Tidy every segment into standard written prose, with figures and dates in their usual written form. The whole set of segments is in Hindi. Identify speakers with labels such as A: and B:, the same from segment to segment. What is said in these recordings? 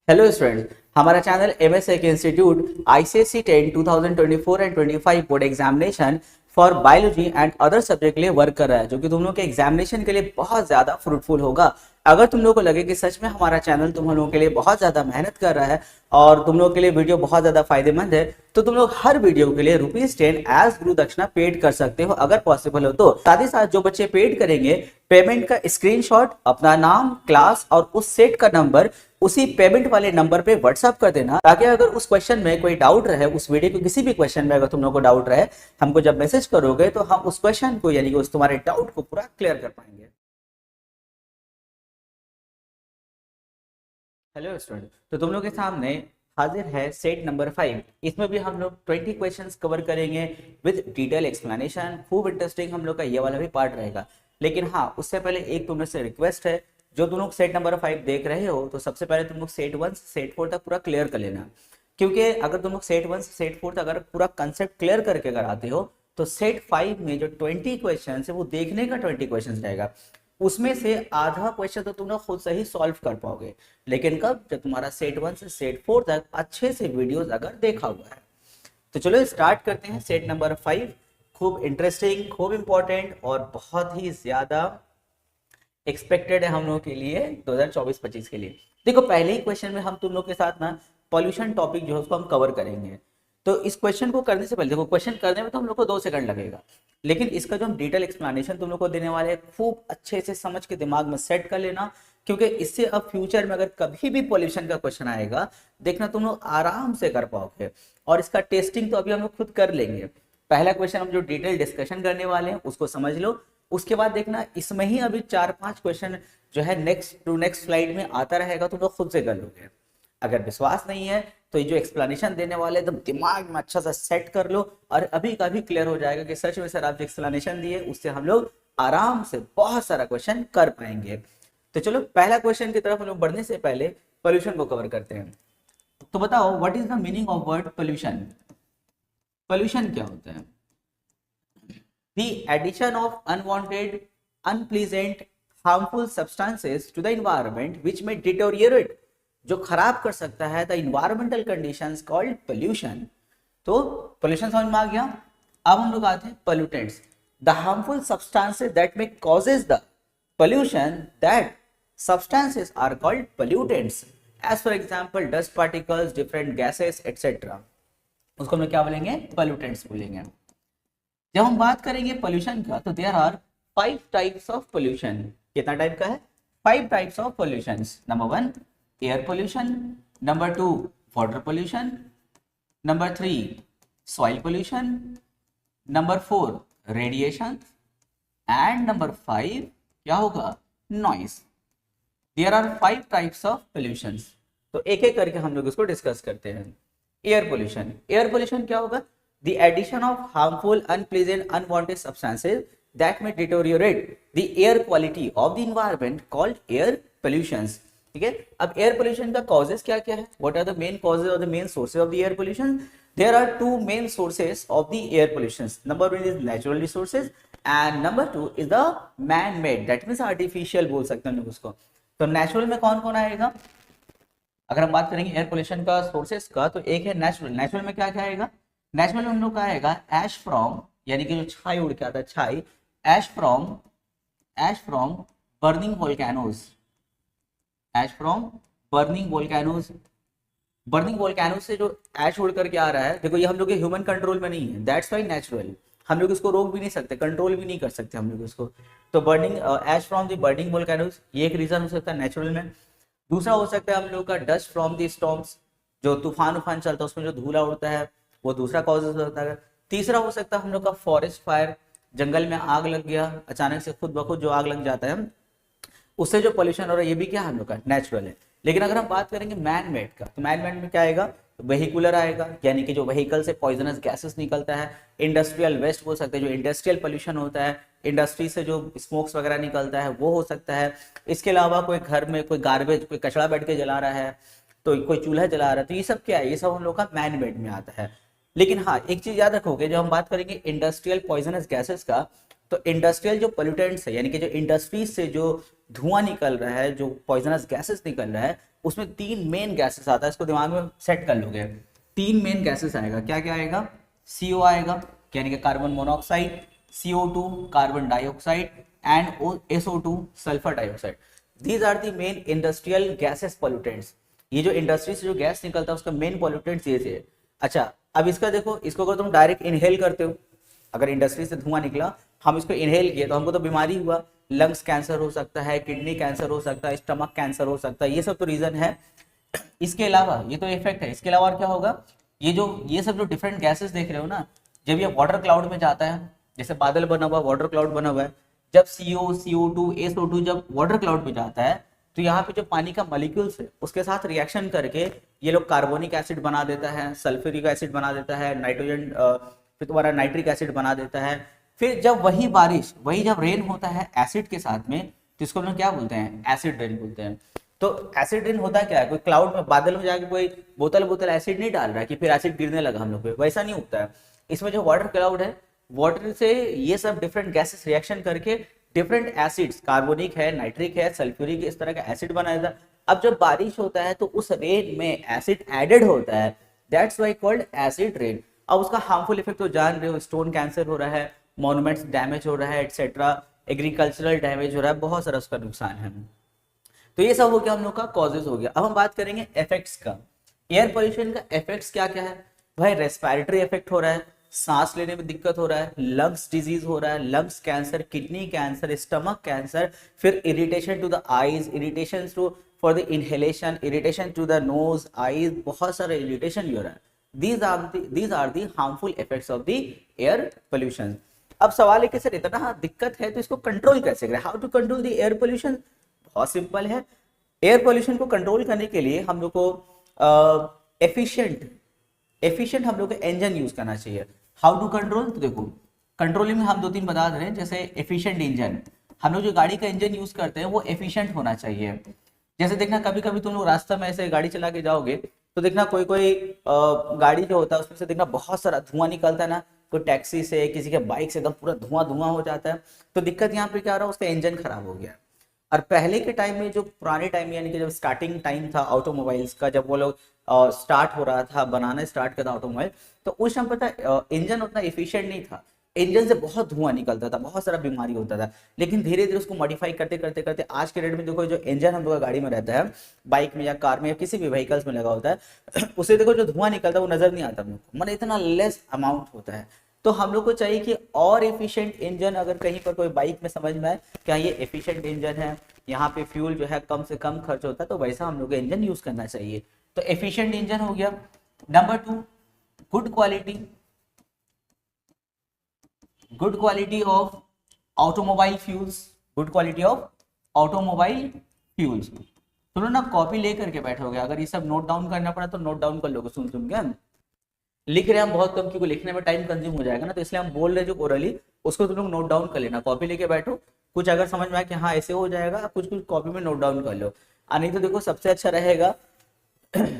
A: हेलो स्टूडेंट्स, हमारा चैनल एमएसए के institute ICSE 10 2024 and 25 board examination for biology and other subject के लिए वर्क कर रहा है, जो कि तुम लोग के एग्जामिनेशन के लिए बहुत ज्यादा फ्रूटफुल होगा। अगर तुम लोग को लगे कि सच में हमारा चैनल तुम लोगों के लिए बहुत ज्यादा मेहनत कर रहा है और तुम लोग के लिए वीडियो बहुत ज्यादा फायदेमंद है, तो तुम लोग हर वीडियो के लिए ₹10 एज गुरु दक्षिणा पेड कर सकते हो अगर पॉसिबल हो तो। साथ ही साथ जो बच्चे पेड करेंगे, पेमेंट का स्क्रीनशॉट, अपना नाम, क्लास और उस सेट का नंबर उसी पेमेंट वाले नंबर पे व्हाट्सअप कर देना, ताकि अगर उस क्वेश्चन में कोई डाउट रहे, उस वीडियो के किसी भी क्वेश्चन में अगर तुम लोग को डाउट रहे, हमको जब मैसेज करोगे तो हम उस क्वेश्चन को यानी कि उस तुम्हारे डाउट को पूरा क्लियर कर पाएंगे। हेलो स्टूडेंट, तो तुम लोग के सामने हाजिर है सेट नंबर 5। इसमें भी हम लोग 20 क्वेश्चंस कवर करेंगे विद डिटेल एक्सप्लेनेशन। खूब इंटरेस्टिंग हम लोग का ये वाला भी पार्ट रहेगा। लेकिन हाँ, उससे पहले एक तुम लोग से रिक्वेस्ट है, जो तुम लोग सेट नंबर 5 देख रहे हो, तो सबसे पहले तुम लोग सेट 1 से सेट 4 तक पूरा क्लियर कर लेना। क्योंकि अगर तुम लोग सेट 1 से सेट 4 तक अगर पूरा कंसेप्ट क्लियर करके अगर आते हो, तो सेट 5 में जो 20 क्वेश्चन है वो देखने का 20 क्वेश्चन रहेगा। उसमें से आधा क्वेश्चन तो तुम लोग खुद से ही सॉल्व कर पाओगे। लेकिन कब? जब तुम्हारा सेट 1 से सेट 4 तक अच्छे से वीडियोस अगर देखा हुआ है। तो चलो स्टार्ट करते हैं सेट नंबर 5। खूब इंटरेस्टिंग, खूब इंपॉर्टेंट और बहुत ही ज्यादा एक्सपेक्टेड है हम लोगों के लिए 2024-25 के लिए। देखो, पहले ही क्वेश्चन में हम तुम लोग के साथ ना पॉल्यूशन टॉपिक जो है उसको हम कवर करेंगे। तो इस क्वेश्चन को करने से पहले, देखो क्वेश्चन करने में तो हम लोग को 2 सेकंड लगेगा, लेकिन इसका जो हम डिटेल एक्सप्लेनेशन तुम लोग को देने वाले हैं, खूब अच्छे से समझ के दिमाग में सेट कर लेना। क्योंकि इससे अब फ्यूचर में अगर कभी भी पॉल्यूशन का क्वेश्चन आएगा, देखना तुम लोग आराम से कर पाओगे। और इसका टेस्टिंग तो अभी हम लोग खुद कर लेंगे। पहला क्वेश्चन हम जो डिटेल डिस्कशन करने वाले हैं उसको समझ लो। उसके बाद देखना इसमें ही अभी 4-5 क्वेश्चन जो है नेक्स्ट टू नेक्स्ट स्लाइड में आता रहेगा, तुम लोग खुद से कर लोगे। अगर विश्वास नहीं है तो ये जो एक्सप्लेनेशन देने वाले एकदम दिमाग में अच्छा सा सेट कर लो, और अभी का भी क्लियर हो जाएगा कि सच में सर आप जो एक्सप्लेनेशन दिए उससे हम लोग आराम से बहुत सारा क्वेश्चन कर पाएंगे। तो चलो पहला क्वेश्चन की तरफ हम लोग बढ़ने से पहले पोल्यूशन को कवर करते हैं। तो बताओ, what is the meaning of word pollution? Pollution क्या होता है? The addition of unwanted, unpleasant, harmful substances to the environment which may deteriorate, जो खराब कर सकता है, the environmental conditions called pollution। तो pollution समझ में आ गया। अब हम लोग आते हैं pollutants, the harmful substances that may causes the pollution, that substances are called pollutants, as for example dust particles, different gases etc। उसको हम लोग क्या बोलेंगे? pollutants बोलेंगे। जब हम बात करेंगे पोल्यूशन का, तो there are 5 types of pollution. कितना टाइप का है? 5 types of pollution. Number 1 air pollution, number 2 water pollution, number 3 soil pollution, number 4 radiation, and number 5 क्या होगा? Noise. There are 5 types of pollution. तो एक एक करके हम लोग इसको डिस्कस करते हैं। एयर पोल्यूशन, एयर पोल्यूशन क्या होगा? The addition of harmful, unpleasant, unwanted substances that may deteriorate the air quality of the environment called air pollutions। ठीक है, अब एयर पोल्यूशन का कॉजेस क्या क्या है? What are the main causes or the main sources of the air pollution? There are 2 main sources of the air pollutions. Number 1 is natural resources and number 2 is the man-made, that means artificial बोल सकते हैं उसको। तो नेचुरल में कौन कौन आएगा? अगर हम बात करेंगे एयर पोल्यूशन का सोर्सेस का, तो एक है नेचुरल। नेचुरल में क्या क्या आएगा? नेचुरल में हम लोग का आएगा एश फ्रॉम, यानी कि जो छाई उड़ के आता है, छाई। Ash from burning volcanoes, ash from burning volcanoes. Burning volcanoes से जो एश उड़ करके आ रहा है, देखो ये हम लोग के ह्यूमन कंट्रोल में नहीं है, दैट्स वाई नेचुरल। हम लोग इसको रोक भी नहीं सकते, कंट्रोल भी नहीं कर सकते हम लोग इसको। तो burning ash from the burning volcanoes, ये एक रीजन हो सकता है नेचुरल में। दूसरा हो सकता है हम लोग का डस्ट फ्रॉम द स्टॉर्म्स, जो तूफान उफान चलता है उसमें जो धूला उड़ता है, वो दूसरा कॉजेज होता है। तीसरा हो सकता है हम लोग का फॉरेस्ट फायर, जंगल में आग लग गया अचानक से, खुद ब खुद जो आग लग जाता है, उससे जो पोल्यूशन हो रहा है, ये भी क्या हम लोग का नेचुरल है। लेकिन अगर हम बात करेंगे मैन मेड का, तो मैन मेड में क्या आएगा? वेहिकुलर आएगा, यानी कि जो व्हीकल से पॉइजनस गैसेस निकलता है। इंडस्ट्रियल वेस्ट बोल सकते हैं, जो इंडस्ट्रियल पोल्यूशन होता है, इंडस्ट्री से जो स्मोक्स वगैरह निकलता है वो हो सकता है। इसके अलावा कोई घर में कोई गार्बेज, कोई कचरा बैठ के जला रहा है, तो कोई चूल्हा जला रहा है, तो ये सब क्या है? ये सब हम लोग का मैन मेड में आता है। लेकिन हाँ, एक चीज याद रखोगे, जब हम बात करेंगे इंडस्ट्रियल पॉइजनस गैसेस का, तो इंडस्ट्रियल जो पोल्यूटेंट्स है, यानी कि जो इंडस्ट्रीज से जो धुआं निकल रहा है, जो पॉइजनस गैसेस निकल रहा है, उसमें 3 मेन गैसेस आता है। इसको दिमाग में सेट कर लोगे, 3 मेन गैसेस आएगा। क्या क्या आएगा? CO आएगा, यानी कि carbon monoxide, CO2 carbon dioxide, and SO2 sulphur dioxide. These are the main industrial gases pollutants. ये जो इंडस्ट्री से जो गैस निकलता है उसका मेन पोल्यूटेंट्स ये है। अच्छा, अब इसका देखो, इसको अगर तुम डायरेक्ट इनहेल करते हो, अगर इंडस्ट्री से धुआं निकला, हम इसको इनहेल किए तो हमको तो बीमारी हुआ, लंग्स कैंसर हो सकता है, किडनी कैंसर हो सकता है, स्टमक कैंसर हो सकता है, ये सब तो रीजन है। इसके अलावा ये तो इफेक्ट है, इसके अलावा और क्या होगा? ये सब जो डिफरेंट गैसेस देख रहे हो ना, जब ये वाटर क्लाउड में जाता है, जैसे बादल बना हुआ, वाटर क्लाउड बना हुआ है, जब CO, CO2, SO2 जब वाटर क्लाउड में जाता है, तो यहाँ पे जो पानी का मॉलिक्यूल्स है उसके साथ रिएक्शन करके ये लोग कार्बोनिक एसिड बना देता है, सल्फ्यूरिक एसिड बना देता है, नाइट्रोजन फिर तुम्हारा नाइट्रिक एसिड बना देता है। फिर जब वही बारिश, वही जब रेन होता है एसिड के साथ में, तो इसको हम लोग क्या बोलते हैं? एसिड रेन बोलते हैं। तो एसिड रेन होता क्या है? कोई क्लाउड में, बादल में जाके कोई बोतल एसिड नहीं डाल रहा है कि फिर एसिड गिरने लगा हम लोग पे, वैसा नहीं होता है। इसमें जो वाटर क्लाउड है, वाटर से ये सब डिफरेंट गैसेस रिएक्शन करके डिफरेंट एसिड्स, कार्बोनिक है, नाइट्रिक है, सल्फ्यूरिक, इस तरह का एसिड बनाया था। अब जब बारिश होता है तो उस रेन में एसिड एडेड होता है, that's why called acid rain. अब उसका हार्मफुल इफेक्ट तो जान रहे हो, स्टोन कैंसर हो रहा है, मॉन्यूमेंट्स डैमेज हो रहा है, एक्सेट्रा, एग्रीकल्चरल डैमेज हो रहा है, बहुत सारा उसका नुकसान है। तो ये सब हो गया हम लोग का कॉजेज हो गया। अब हम बात करेंगे इफेक्ट्स का। एयर पोल्यूशन का इफेक्ट्स क्या क्या है भाई? रेस्पिरेटरी इफेक्ट हो रहा है, सांस लेने में दिक्कत हो रहा है, लंग्स डिजीज हो रहा है, lungs cancer, kidney cancer, stomach cancer, फिर irritation to the eyes, irritation to for the inhalation, irritation to the nose, eyes, बहुत सारा इरिटेशन भी हो रहा है। these are the harmful effects of the air pollution। अब सवाल है कि सर इतना दिक्कत है तो इसको कंट्रोल कैसे करें? How to control the air pollution? बहुत सिंपल है। एयर पोल्यूशन को कंट्रोल करने के लिए हम लोग को एफिशिएंट हम लोग को इंजन यूज करना चाहिए। How to control? तो देखो, कंट्रोलिंग में हम 2-3 बता दे रहे हैं। जैसे एफिशिएंट इंजन, हम लोग जो गाड़ी का इंजन यूज करते हैं वो एफिशिएंट होना चाहिए। जैसे देखना, कभी कभी तुम लोग रास्ता में ऐसे गाड़ी चला के जाओगे तो देखना कोई कोई गाड़ी जो होता है उसमें से देखना बहुत सारा धुआं निकलता है ना, कोई टैक्सी से, किसी के बाइक से एकदम पूरा धुआं धुआं हो जाता है। तो दिक्कत यहाँ पे क्या हो रहा है? उसका इंजन खराब हो गया। और पहले के टाइम में, जो पुराने टाइम में, यानी कि जब स्टार्टिंग टाइम था ऑटोमोबाइल्स का, जब वो लोग स्टार्ट हो रहा था, बनाना स्टार्ट किया था ऑटोमोबाइल, तो उस टाइम पता इंजन उतना एफिशिएंट नहीं था, इंजन से बहुत धुआं निकलता था, बहुत सारा बीमारी होता था। लेकिन धीरे धीरे उसको मॉडिफाई करते करते करते आज के डेट में देखो, जो इंजन हम लोग गाड़ी में रहता है, बाइक में या कार में या किसी भी व्हीकल्स में लगा होता है, उसे देखो जो धुआं निकलता है वो नजर नहीं आता हम लोग को, मतलब इतना लेस अमाउंट होता है। तो हम लोग को चाहिए कि और एफिशिएंट इंजन, अगर कहीं पर कोई बाइक में समझ में आए क्या ये एफिशिएंट इंजन है, यहाँ पे फ्यूल जो है कम से कम खर्च होता है, तो वैसा हम लोग को इंजन यूज करना चाहिए। तो एफिशिएंट इंजन हो गया। Number 2, good quality of automobile fuels. Good quality of automobile fuels. तुम ना कॉपी लेकर के बैठोगे, अगर ये सब नोट डाउन करना पड़ा तो नोट डाउन कर लोगे, सुन के। लिख रहे हैं हम बहुत कम, क्योंकि लिखने में टाइम कंज्यूम हो जाएगा ना, तो इसलिए हम बोल रहे हैं जो ओरली, उसको तुम लोग नोट डाउन कर लेना, कॉपी लेके बैठो। कुछ अगर समझ में आए कि हाँ ऐसे हो जाएगा, कुछ कुछ कॉपी में नोट डाउन कर लो। नहीं तो देखो सबसे अच्छा रहेगा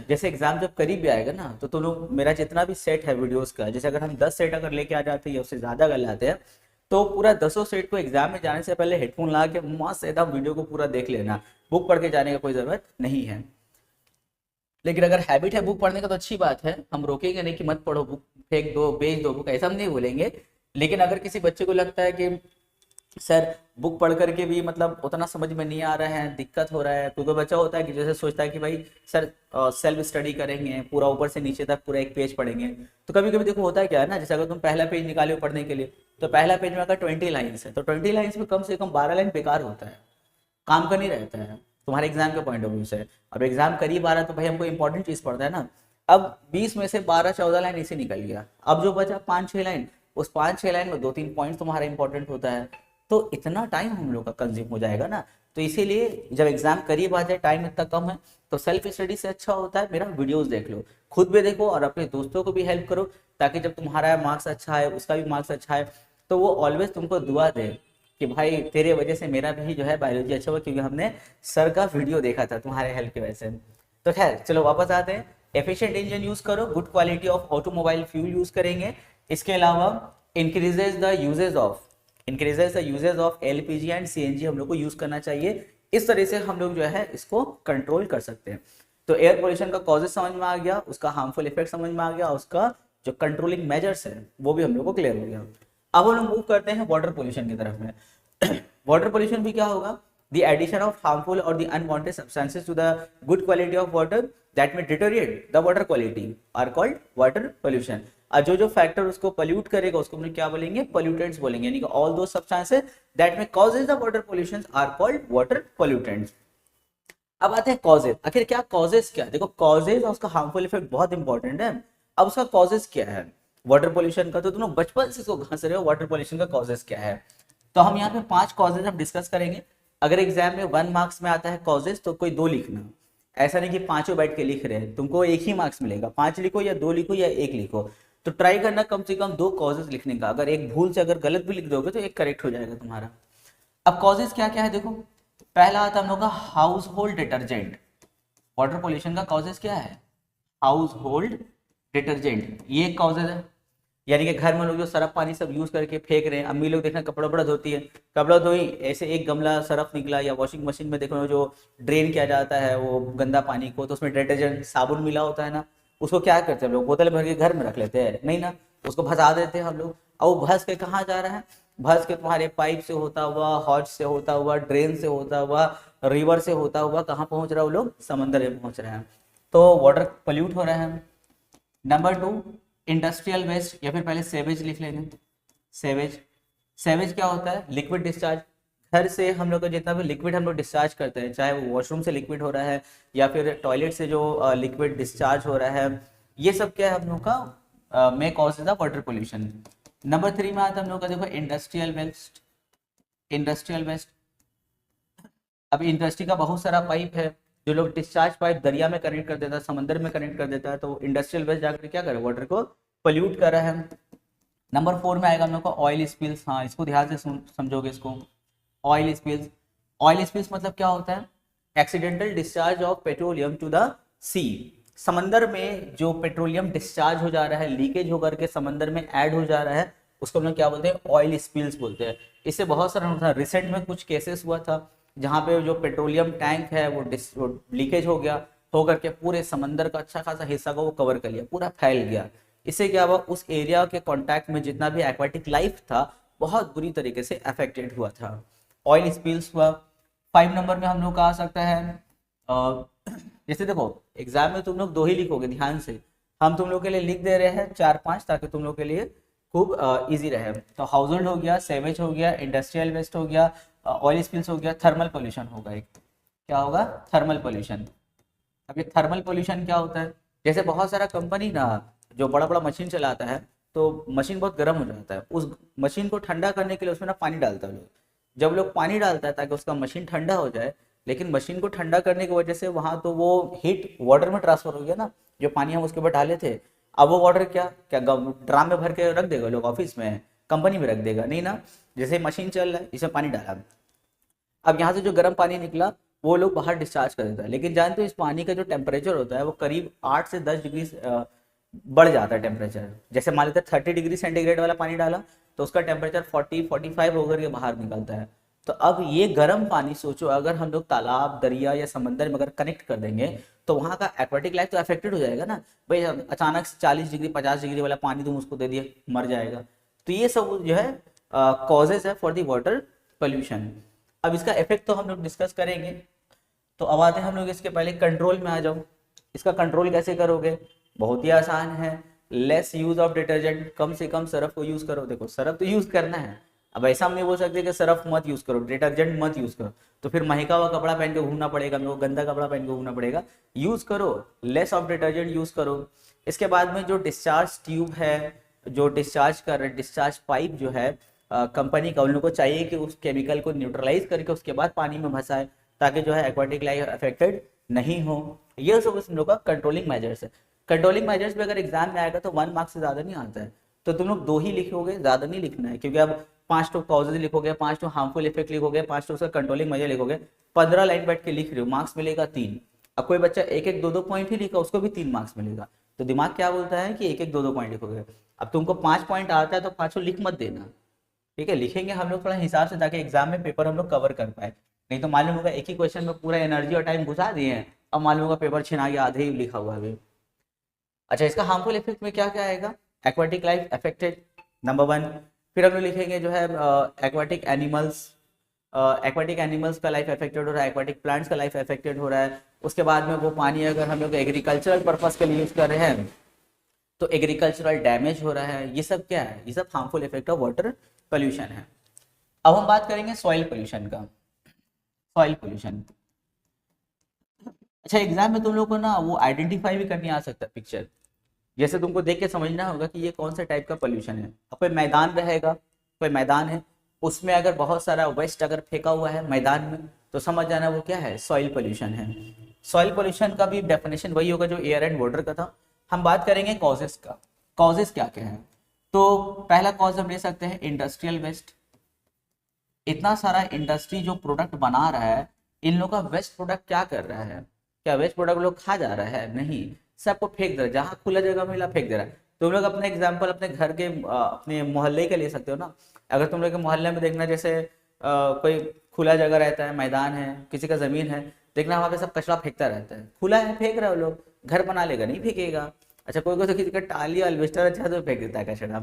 A: जैसे एग्जाम जब करीब भी आएगा ना, तो तुम लोग, मेरा जितना भी सेट है वीडियोस का, जैसे अगर हम 10 सेट अगर लेके आ जाते हैं या उससे ज्यादा अगर लाते हैं, तो पूरा 10 सेट को एग्जाम में जाने से पहले हेडफोन लगा के मस्त एकदम वीडियो को पूरा देख लेना। बुक पढ़ के जाने का कोई जरूरत नहीं है। लेकिन अगर हैबिट है बुक पढ़ने का तो अच्छी बात है, हम रोकेंगे नहीं कि मत पढ़ो, बुक फेंक दो, बेच दो बुक, ऐसा हम नहीं बोलेंगे। लेकिन अगर किसी बच्चे को लगता है कि सर बुक पढ़ करके भी मतलब उतना समझ में नहीं आ रहा है, दिक्कत हो रहा है, कोई बच्चा होता है कि जैसे सोचता है कि भाई सर सेल्फ स्टडी करेंगे, पूरा ऊपर से नीचे तक पूरा एक पेज पढ़ेंगे, तो कभी कभी देखो होता है क्या है ना, जैसे अगर तुम पहला पेज निकाले हो पढ़ने के लिए, तो पहला पेज में अगर 20 लाइन्स है, तो 20 लाइन्स में कम से कम 12 लाइन बेकार होता है, काम का नहीं रहता है तुम्हारे एग्जाम के पॉइंट ऑफ व्यू से। अब एग्जाम करीब आ रहा है तो भाई हमको इंपॉर्टेंट चीज पढ़ता है ना। अब 20 में से 12-14 लाइन इसे निकल गया, अब जो बचा 5-6 लाइन, उस 5-6 लाइन में 2-3 पॉइंट तुम्हारा इंपॉर्टेंट होता है, तो इतना टाइम हम लोग का कंज्यूम हो जाएगा ना। तो इसीलिए जब एग्जाम करीब आ जाए, टाइम इतना कम है, तो सेल्फ स्टडी से अच्छा होता है मेरा वीडियोस देख लो, खुद भी देखो और अपने दोस्तों को भी हेल्प करो, ताकि जब तुम्हारा मार्क्स अच्छा है, उसका भी मार्क्स अच्छा है, तो वो ऑलवेज तुमको दुआ दे कि भाई तेरे वजह से मेरा भी जो है बायोलॉजी अच्छा हुआ, क्योंकि हमने सर का वीडियो देखा था तुम्हारे हेल्प की वजह से। तो खैर चलो वापस आते हैं। एफिशिएंट इंजन यूज करो, good quality of automobile fuel use करेंगे। इसके अलावा increases the uses of increases the uses of LPG and CNG हम लोग को यूज करना चाहिए। इस तरह से हम लोग जो है इसको कंट्रोल कर सकते हैं। तो एयर पोल्यूशन का कॉजेज समझ में आ गया, उसका हार्मफुल इफेक्ट समझ में आ गया, उसका जो कंट्रोलिंग मेजर्स है वो भी हम लोग को क्लियर हो गया। अब हम लोग मूव करते हैं वाटर पोल्यूशन की तरफ में। वाटर पोल्यूशन भी क्या होगा? द एडिशन ऑफ हार्मफुल और the unwanted substances to the good quality of water that may deteriorate the water quality are called water pollution. जो जो फैक्टर उसको पोल्यूट करेगा उसको हम क्या बोलेंगे? पोल्यूटेंट्स बोलेंगे, यानी कि ऑल दो सब्सटेंसेस दैट में causes the water pollution are called water pollutants. अब आते हैं कॉजेज। आखिर क्या कॉजेज क्या है? देखो कॉजेज और उसका हार्मफुल इफेक्ट बहुत इंपॉर्टेंट है। अब उसका कॉजेज क्या है वाटर पोल्यूशन का? तो तुम लोग बचपन से इसको घंस रहे हो, वाटर पोल्यूशन का कॉजेज क्या है। तो हम यहाँ पे 5 कॉजेज हम डिस्कस करेंगे। अगर एग्जाम में 1 मार्क्स में आता है कॉजेज तो कोई 2 लिखना, ऐसा नहीं कि पांचों बैठ के लिख रहे हैं, तुमको 1 ही मार्क्स मिलेगा। 5 लिखो या 2 लिखो या 1 लिखो, तो ट्राई करना कम से कम 2 कॉजेज लिखने का। अगर एक भूल से अगर गलत भी लिख दोगे तो एक करेक्ट हो जाएगा तुम्हारा। अब कॉजेज क्या क्या है देखो, पहला आता है हम लोग का house hold detergent. Water pollution का कॉजेज क्या है? हाउस होल्ड डिटर्जेंट, ये कॉजेज है। यानी कि घर में लोग जो सरफ पानी सब यूज करके फेंक रहे हैं, अम्मी लोग देखना कपड़ा बड़ा धोती है, कपड़ा धोई ऐसे एक गमला सरफ निकला, या वॉशिंग मशीन में देखो जो ड्रेन किया जाता है वो गंदा पानी को, तो उसमें डिटर्जेंट साबुन मिला होता है ना, उसको क्या करते हैं लोग? बोतल भर के घर में रख लेते हैं, नहीं ना, उसको भसा देते हैं हम लोग। और वो भस के कहाँ जा रहा है? भस के तुम्हारे पाइप से होता हुआ, हॉज से होता हुआ, ड्रेन से होता हुआ, रिवर से होता हुआ कहाँ पहुंच रहा है वो लोग? समंदर में पहुंच रहे हैं। तो वाटर पोल्यूट हो रहा है। नंबर 2 इंडस्ट्रियल वेस्ट, या फिर पहले सेवेज लिख लेंगे। सेवेज, सेवेज क्या होता है? Liquid discharge. घर से हम लोग का जितना भी लिक्विड हम लोग डिस्चार्ज करते हैं, चाहे वो वॉशरूम से लिक्विड हो रहा है या फिर टॉयलेट से जो लिक्विड डिस्चार्ज हो रहा है, ये सब क्या है हम लोग का में causes of water pollution. Number 3 में आता है हम लोग का देखो इंडस्ट्रियल वेस्ट। इंडस्ट्रियल वेस्ट, अब इंडस्ट्री का बहुत सारा पाइप है, जो लोग डिस्चार्ज पाइप दरिया में कनेक्ट कर देता है, समंदर में कनेक्ट कर देता है, तो इंडस्ट्रियल वेस्ट जाकर क्या करे? वाटर को पोल्यूट कर रहा है। नंबर 4 में आएगा हम लोग को ऑयल स्पिल्स। हाँ, इसको ध्यान से समझोगे इसको। ऑयल स्पिल्स, ऑयल स्पिल्स मतलब क्या होता है? Accidental discharge of petroleum to the sea. समंदर में जो पेट्रोलियम डिस्चार्ज हो जा रहा है, लीकेज होकर के समंदर में ऐड हो जा रहा है, उसको हम लोग क्या बोलते हैं? ऑयल स्पिल्स बोलते हैं। इससे बहुत सारा रिसेंट में कुछ केसेस हुआ था जहाँ पे जो पेट्रोलियम टैंक है वो लीकेज हो गया, होकर के पूरे समंदर का अच्छा खासा हिस्सा को वो कवर कर लिया, पूरा फैल गया। इससे क्या हुआ? उस एरिया के कांटेक्ट में जितना भी एक्वाटिक लाइफ था बहुत बुरी तरीके से अफेक्टेड हुआ था। ऑयल स्पिल्स हुआ। 5 नंबर में हम लोग का आ सकता है जैसे देखो एग्जाम में तुम लोग 2 ही लिखोगे, ध्यान से हम तुम लोग के लिए लिख दे रहे हैं 4-5 ताकि तुम लोग के लिए खूब इजी रहे। तो हाउस होल्ड हो गया, सेवेज हो गया, इंडस्ट्रियल वेस्ट हो गया, ऑयल स्पिल्स हो गया, थर्मल पोल्यूशन होगा। एक क्या होगा? Thermal pollution. अब ये थर्मल पोल्यूशन क्या होता है? जैसे बहुत सारा कंपनी ना जो बड़ा बड़ा मशीन चलाता है, तो मशीन बहुत गर्म हो जाता है, उस मशीन को ठंडा करने के लिए उसमें ना पानी डालता है लोग। जब लोग पानी डालता है ताकि उसका मशीन ठंडा हो जाए, लेकिन मशीन को ठंडा करने की वजह से वहां तो वो हीट वाटर में ट्रांसफर हो गया ना, जो पानी हम उसके ऊपर डाले थे। अब वो वाटर क्या क्या ड्राम में भर के रख देगा लोग, ऑफिस में कंपनी में रख देगा, नहीं ना। जैसे मशीन चल रहा है, इसमें पानी डाला, अब यहाँ से जो गर्म पानी निकला वो लोग बाहर डिस्चार्ज कर देता है। लेकिन जानते हो इस पानी का जो टेम्परेचर होता है वो करीब 8 से 10 डिग्री बढ़ जाता है टेम्परेचर। जैसे मान लेते 30 डिग्री सेंटीग्रेड वाला पानी डाला तो उसका टेम्परेचर 40-45 होकर के बाहर निकलता है। तो अब ये गर्म पानी सोचो, अगर हम लोग तालाब, दरिया या समंदर में अगर कनेक्ट कर देंगे तो वहाँ का एक्वाटिक लाइफ तो अफेक्टेड हो जाएगा ना भाई। अचानक से 40 डिग्री 50 डिग्री वाला पानी तुम उसको दे दिए, मर जाएगा। तो ये सब जो है कॉजेज है फॉर द वाटर पोल्यूशन। अब इसका इफेक्ट तो हम लोग डिस्कस करेंगे। तो अब आते हैं हम लोग इसके पहले कंट्रोल में आ जाओ। इसका कंट्रोल कैसे करोगे? बहुत ही आसान है। लेस यूज ऑफ डिटर्जेंट, कम से कम सरफ को यूज करो। देखो सरफ तो यूज करना है, अब ऐसा हम नहीं बोल सकते कि सरफ मत यूज करो, डिटर्जेंट मत यूज करो, तो फिर महका हुआ कपड़ा पहन के घूमना पड़ेगा, मेरे को गंदा कपड़ा पहन के घूमना पड़ेगा। यूज करो, लेस ऑफ डिटर्जेंट यूज करो। इसके बाद में जो डिस्चार्ज ट्यूब है, जो डिस्चार्ज कर डिस्चार्ज पाइप जो है कंपनी का, उन लोगों को चाहिए कि उस केमिकल को न्यूट्रलाइज करके उसके बाद पानी में भसाए, ताकि जो है एक्वाटिक लाइफ अफेक्टेड नहीं हो। ये सब उस लोग का कंट्रोलिंग मेजर्स है। कंट्रोलिंग मेजर्स में अगर एग्जाम में आएगा तो 1 मार्क्स से ज्यादा नहीं आता है, तो तुम लोग 2 ही लिखोगे, ज्यादा नहीं लिखना है। क्योंकि अब 5 तो कॉजेज लिखोगे, 5 तो हार्मफुल इफेक्ट लिखोगे, 5 तो उसका कंट्रोलिंग मेजर लिखोगे, 15 लाइन बैठ के लिख रहे हो, मार्क्स मिलेगा 3। अब कोई बच्चा 1-1, 2-2 पॉइंट ही लिखा, उसको भी 3 मार्क्स मिलेगा। तो दिमाग क्या बोलता है कि 1-1, 2-2 पॉइंट लिखोगे। अब तुमको 5 पॉइंट आता है तो 5 लिख मत देना, ठीक है, लिखेंगे हम लोग थोड़ा हिसाब से ताकि एग्जाम में पेपर हम लोग कवर कर पाए। नहीं तो मालूम होगा एक ही क्वेश्चन में पूरा एनर्जी और टाइम घुसा दिए हैं, अब मालूम होगा पेपर छिना गया, आधे ही लिखा हुआ है। अच्छा, इसका हार्मफुल इफेक्ट में क्या क्या आएगा? Aquatic life affected, number one. फिर हम लोग लिखेंगे जो है एक्वाटिक एनिमल्स, एक्वाटिक एनिमल्स का लाइफ अफेक्टेड हो रहा है, एक्वाटिक प्लांट्स का लाइफ अफेक्टेड हो रहा है। उसके बाद में वो पानी अगर हम लोग एग्रीकल्चरल पर्पस के लिए यूज़ कर रहे हैं तो एग्रीकल्चरल डैमेज हो रहा है। ये सब क्या है? ये सब harmful effect of water pollution है। अब हम बात करेंगे सॉइल पोल्यूशन का। सॉइल पोल्यूशन, अच्छा एग्जाम में तुम लोग को ना वो आइडेंटिफाई भी करनी आ सकता है पिक्चर, जैसे तुमको देख के समझना होगा कि ये कौन सा टाइप का पोल्यूशन है। अब कोई मैदान रहेगा, कोई मैदान है, उसमें अगर बहुत सारा वेस्ट अगर फेंका हुआ है मैदान में, तो समझ जाना वो क्या है? सॉइल पोल्यूशन है। सॉइल पोल्यूशन का भी डेफिनेशन वही होगा जो एयर एंड वाटर का था। हम बात करेंगे कॉजेस का। कॉजेस क्या क्या है? तो पहला कॉज हम ले सकते हैं इंडस्ट्रियल वेस्ट। इतना सारा इंडस्ट्री जो प्रोडक्ट बना रहा है, इन लोगों का वेस्ट प्रोडक्ट क्या कर रहा है? क्या वेस्ट प्रोडक्ट लोग खा जा रहा है? नहीं, सबको फेंक दे रहा है, जहाँ खुला जगह मिला फेंक दे रहा है। तुम लोग अपने एग्जाम्पल अपने घर के अपने मोहल्ले के ले सकते हो ना। अगर तुम लोग के मोहल्ले में देखना, जैसे कोई खुला जगह रहता है, मैदान है, किसी का जमीन है, देखना वहाँ पे सब कचरा फेंकता रहता है, खुला है फेंक रहे हो लोग, घर बना लेगा नहीं फेंकेगा। अच्छा, कोई कोई तो किसी का टाली अल्वेस्टर अच्छा तो फेंक देता है कचरा।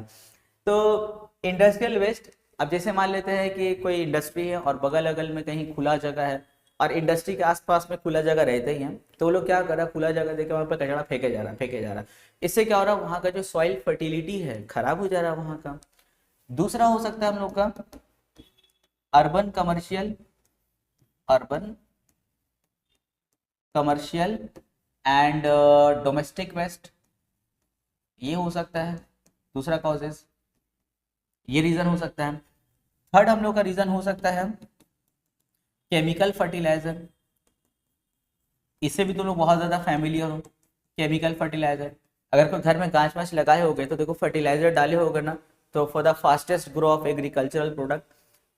A: तो इंडस्ट्रियल वेस्ट, अब जैसे मान लेते हैं कि कोई इंडस्ट्री है और बगल अगल में कहीं खुला जगह है, और इंडस्ट्री के आसपास में खुला जगह रहते ही हैं, तो वो लोग क्या कर रहा है? खुला जगह देके वहाँ पे कचरा फेंके जा रहा है, फेंके जा रहा है। इससे क्या हो रहा है? वहाँ का जो सॉइल फर्टिलिटी है खराब हो जा रहा है वहाँ का। दूसरा हो सकता है हम लोग का urban commercial, urban commercial and domestic waste, ये हो सकता है दूसरा कॉजेज, ये रीजन हो सकता है। थर्ड हम लोग का रीजन हो सकता है केमिकल फर्टिलाइजर। इससे भी तुम लोग बहुत ज़्यादा फैमिलियर हो। केमिकल फर्टिलाइजर, अगर कोई घर में गाछ वाछ लगाए होगे तो देखो फर्टिलाइजर डाले होगे ना, तो for the fastest grow of agricultural product,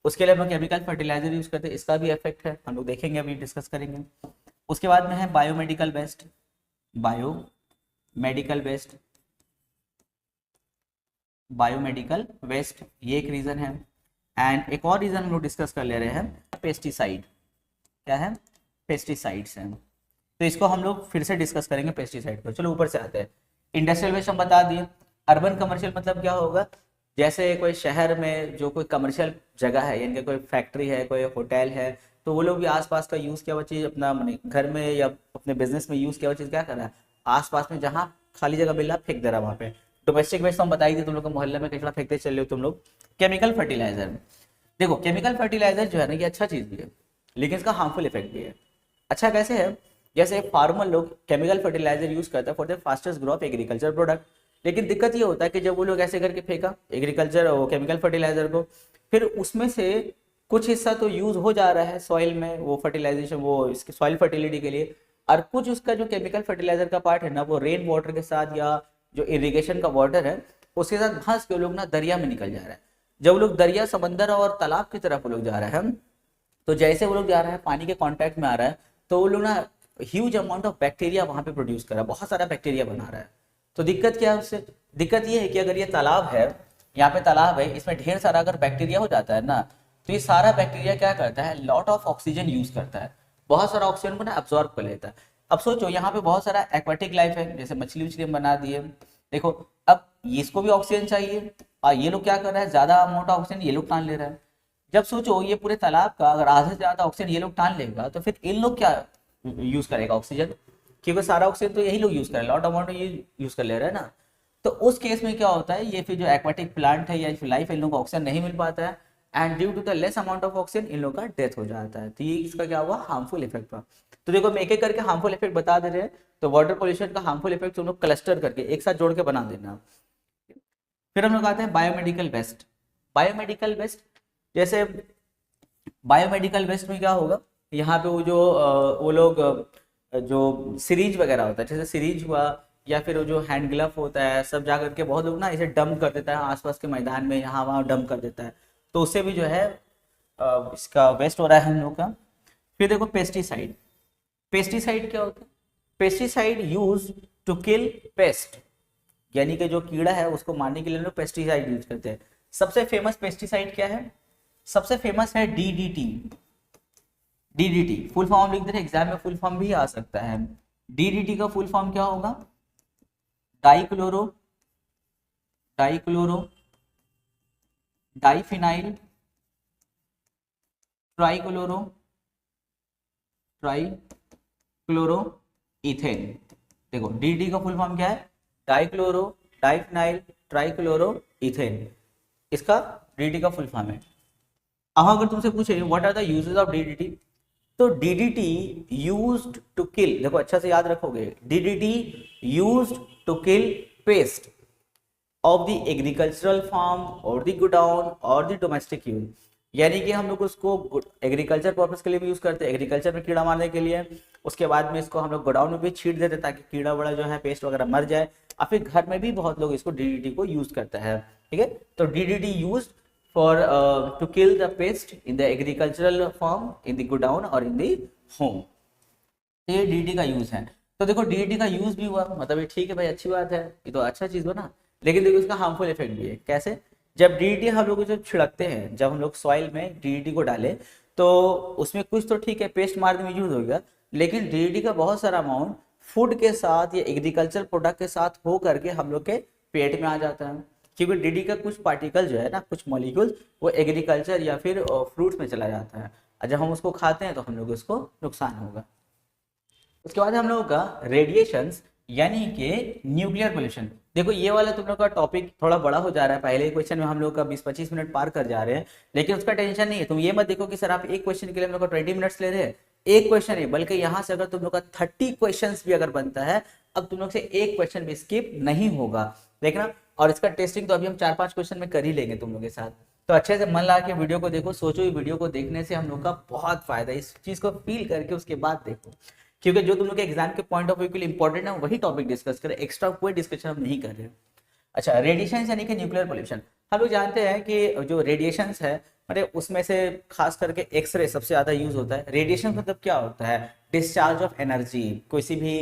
A: उसके लिए हम केमिकल फर्टिलाइजर यूज करते हैं, इसका भी इफेक्ट है, हम लोग देखेंगे, अभी डिस्कस करेंगे। उसके बाद में है biomedical waste, biomedical waste, biomedical waste, ये एक रीजन है। एंड एक और रीजन हम लोग डिस्कस कर ले रहे हैं, पेस्टिसाइड। क्या है? पेस्टिसाइड्स हैं, तो इसको हम लोग फिर से डिस्कस करेंगे पेस्टिसाइड पर। चलो ऊपर से आते हैं। इंडस्ट्रियल वेस्ट हम बता दिए। अर्बन कमर्शियल मतलब क्या होगा? जैसे कोई शहर में जो कोई कमर्शियल जगह है, यानी कि कोई फैक्ट्री है, कोई होटल है, तो वो लोग भी आसपास का यूज़ किया हुआ चीज़ अपना घर में या अपने बिजनेस में यूज़ किया हुआ चीज़ क्या कर रहा है? आसपास में जहाँ खाली जगह मिल रहा फेंक दे रहा है वहाँ पे। डोमेस्टिक वेस्ट हम बताई थी, तुम लोग को मोहल्ले में कचरा फेंकते चल रहे हो तुम लोग। केमिकल फर्टिलाइजर, देखो केमिकल फर्टिलाइजर जो है ना, ये अच्छा चीज़ भी है, लेकिन इसका हार्मफुल इफेक्ट भी है। अच्छा कैसे है? जैसे फार्मर लोग केमिकल फर्टिलाइजर यूज करता है for the fastest grow of agriculture product, लेकिन दिक्कत ये होता है कि जब वो लोग ऐसे करके फेंका एग्रीकल्चर वो केमिकल फर्टिलाइजर को, फिर उसमें से कुछ हिस्सा तो यूज हो जा रहा है सॉइल में, वो फर्टिलाइजेशन, वो इसके सॉइल फर्टिलिटी के लिए, और कुछ उसका जो केमिकल फर्टिलाइजर का पार्ट है ना, वो रेन वाटर के साथ या जो इरिगेशन का वाटर है उसके साथ घास के लोग ना दरिया में निकल जा रहा है। जब लोग दरिया, समंदर और तालाब की तरफ वो लोग जा रहे हैं, तो जैसे वो लोग जा रहा है पानी के कांटेक्ट में आ रहा है, तो वो लोग ना ह्यूज अमाउंट ऑफ बैक्टीरिया वहां पे प्रोड्यूस कर रहा है, बहुत सारा बैक्टीरिया बना रहा है। तो दिक्कत क्या है उससे? दिक्कत ये है कि अगर ये तालाब है, यहाँ पे तालाब है, इसमें ढेर सारा अगर बैक्टीरिया हो जाता है ना, तो ये सारा बैक्टीरिया क्या करता है? लॉट ऑफ ऑक्सीजन यूज करता है, बहुत सारा ऑक्सीजन को ना अब्सॉर्ब कर लेता है। अब सोचो यहाँ पे बहुत सारा एक्वाटिक लाइफ है, जैसे मछली उछली हम बना दिए, देखो अब इसको भी ऑक्सीजन चाहिए, और ये लोग क्या कर रहा है? ज्यादा अमाउंट ऑफ ऑक्सीजन ये लोग टान ले रहा है। जब सोचो ये पूरे तालाब का अगर आधे से ज्यादा ऑक्सीजन ये लोग टान लेगा, तो फिर इन लोग क्या यूज करेगा ऑक्सीजन? क्योंकि सारा ऑक्सीजन तो यही लोग यूज कर रहे हैं, लॉट अमाउंट ये यूज कर ले रहे हैं ना। तो उस केस में क्या होता है? ये फिर जो एक्वाटिक प्लांट है या लाइफ है, इन लोगों को ऑक्सीजन नहीं मिल पाता है, and due to the less amount of oxygen in लोग का डेथ हो जाता है। तो ये इसका क्या हुआ? हार्मफुल इफेक्ट हुआ। तो देखो हम एक एक करके हार्मफुल इफेक्ट बता दे रहे हैं, तो वाटर पोल्यूशन का हार्मफुल इफेक्ट तुम लोग क्लस्टर करके एक साथ जोड़ के बना देना। फिर हम लोग आते हैं बायोमेडिकल वेस्ट। बायोमेडिकल वेस्ट, जैसे बायोमेडिकल वेस्ट में क्या होगा? यहाँ पे वो जो वो लोग जो सिरिंज वगैरह होता है, जैसे सिरिंज हुआ, या फिर वो जो हैंड ग्लव होता है, सब जा करके बहुत लोग ना इसे डंप कर देता है आसपास के मैदान में, यहाँ वहाँ डंप कर देता है, तो उससे भी जो है इसका वेस्ट हो रहा है हम लोग का। फिर देखो पेस्टिसाइड। पेस्टिसाइड क्या होता है? Pesticide use to kill pest, यानी कि जो कीड़ा है उसको मारने के लिए लोग पेस्टिसाइड यूज करते हैं। सबसे फेमस पेस्टिसाइड क्या है? सबसे फेमस है डीडीटी। डीडीटी फुल फॉर्म लिख दे रहे, एग्जाम में फुल फॉर्म भी आ सकता है। डीडीटी का फुल फॉर्म क्या होगा? Dichloro, dichloro diphenyl trichloro, trichloro ethane. देखो डीडी का फुल फॉर्म क्या है? डाइक्लोरो डाइफिनाइल ट्राइक्लोरो इथेन, इसका डीडी का फुल फॉर्म है। अब अगर तुमसे पूछे what are the uses of DDT, तो डीडीटी यूज्ड टू किल, देखो अच्छा से याद रखोगे, DDT used to kill pest of the agricultural farm और द गोडाउन और द डोमेस्टिक यूज। यानी कि हम लोग उसको एग्रीकल्चर पर्पस के लिए भी यूज करते हैं, एग्रीकल्चर में कीड़ा मारने के लिए। उसके बाद में इसको हम लोग गोडाउन में भी छीट देते ताकि कीड़ा वड़ा जो है पेस्ट वगैरह मर जाए। और फिर घर में भी बहुत लोग इसको डीडीटी को यूज करते हैं, ठीक है। तो DDT use for to kill the pest in the agricultural farm, in the godown और इन द होम। ये डीडीटी का यूज है। तो देखो डीडीटी का यूज भी हुआ, मतलब ये ठीक है भाई, अच्छी बात है, ये तो अच्छा चीज हो ना। लेकिन देखो इसका हार्मफुल इफेक्ट भी है। कैसे? जब डीडीटी हम लोग जब छिड़कते हैं, जब हम लोग सॉइल में डीडीटी को डालें, तो उसमें कुछ तो ठीक है पेस्ट मारने में यूज हो गया, लेकिन डीडीटी का बहुत सारा अमाउंट फूड के साथ या एग्रीकल्चर प्रोडक्ट के साथ हो करके हम लोग के पेट में आ जाता है। क्योंकि डीडीटी का कुछ पार्टिकल जो है ना, कुछ मॉलिक्यूल्स, वो एग्रीकल्चर या फिर फ्रूट्स में चला जाता है, और जब हम उसको खाते हैं तो हम लोग उसको नुकसान होगा। उसके बाद हम लोगों का रेडिएशंस यानी कि न्यूक्लियर पोल्यूशन। देखो ये वाला तुम लोग का टॉपिक थोड़ा बड़ा हो जा रहा है, पहले क्वेश्चन में हम लोग का 20-25 मिनट पार कर जा रहे हैं, लेकिन उसका टेंशन नहीं है। तुम ये मत देखो कि सर आप एक क्वेश्चन के लिए हम लोग का 20 मिनट्स ले रहे हैं। एक क्वेश्चन नहीं, बल्कि यहाँ से अगर तुम लोग का 30 क्वेश्चन भी अगर बनता है, अब तुम लोग से एक क्वेश्चन भी स्किप नहीं होगा, देखना। और इसका टेस्टिंग तो अभी हम 4-5 क्वेश्चन में कर ही लेंगे तुम लोग के साथ। तो अच्छे से मन लगा के वीडियो को देखो, सोचो ये वीडियो को देखने से हम लोग का बहुत फायदा है, इस चीज को फील करके उसके बाद देखो, क्योंकि जो तुम लोग के एग्जाम के पॉइंट ऑफ व्यू के लिए इंपॉर्टेंट है वही टॉपिक डिस्कस करें, एक्स्ट्रा कोई डिस्कशन हम नहीं कर रहे हैं। अच्छा, रेडिएशन यानी कि न्यूक्लियर पोल्यूशन। हम लोग जानते हैं कि जो रेडिएशंस है, मतलब उसमें से खास करके एक्सरे सबसे ज्यादा यूज होता है। रेडिएशन मतलब क्या होता है? डिस्चार्ज ऑफ एनर्जी, किसी भी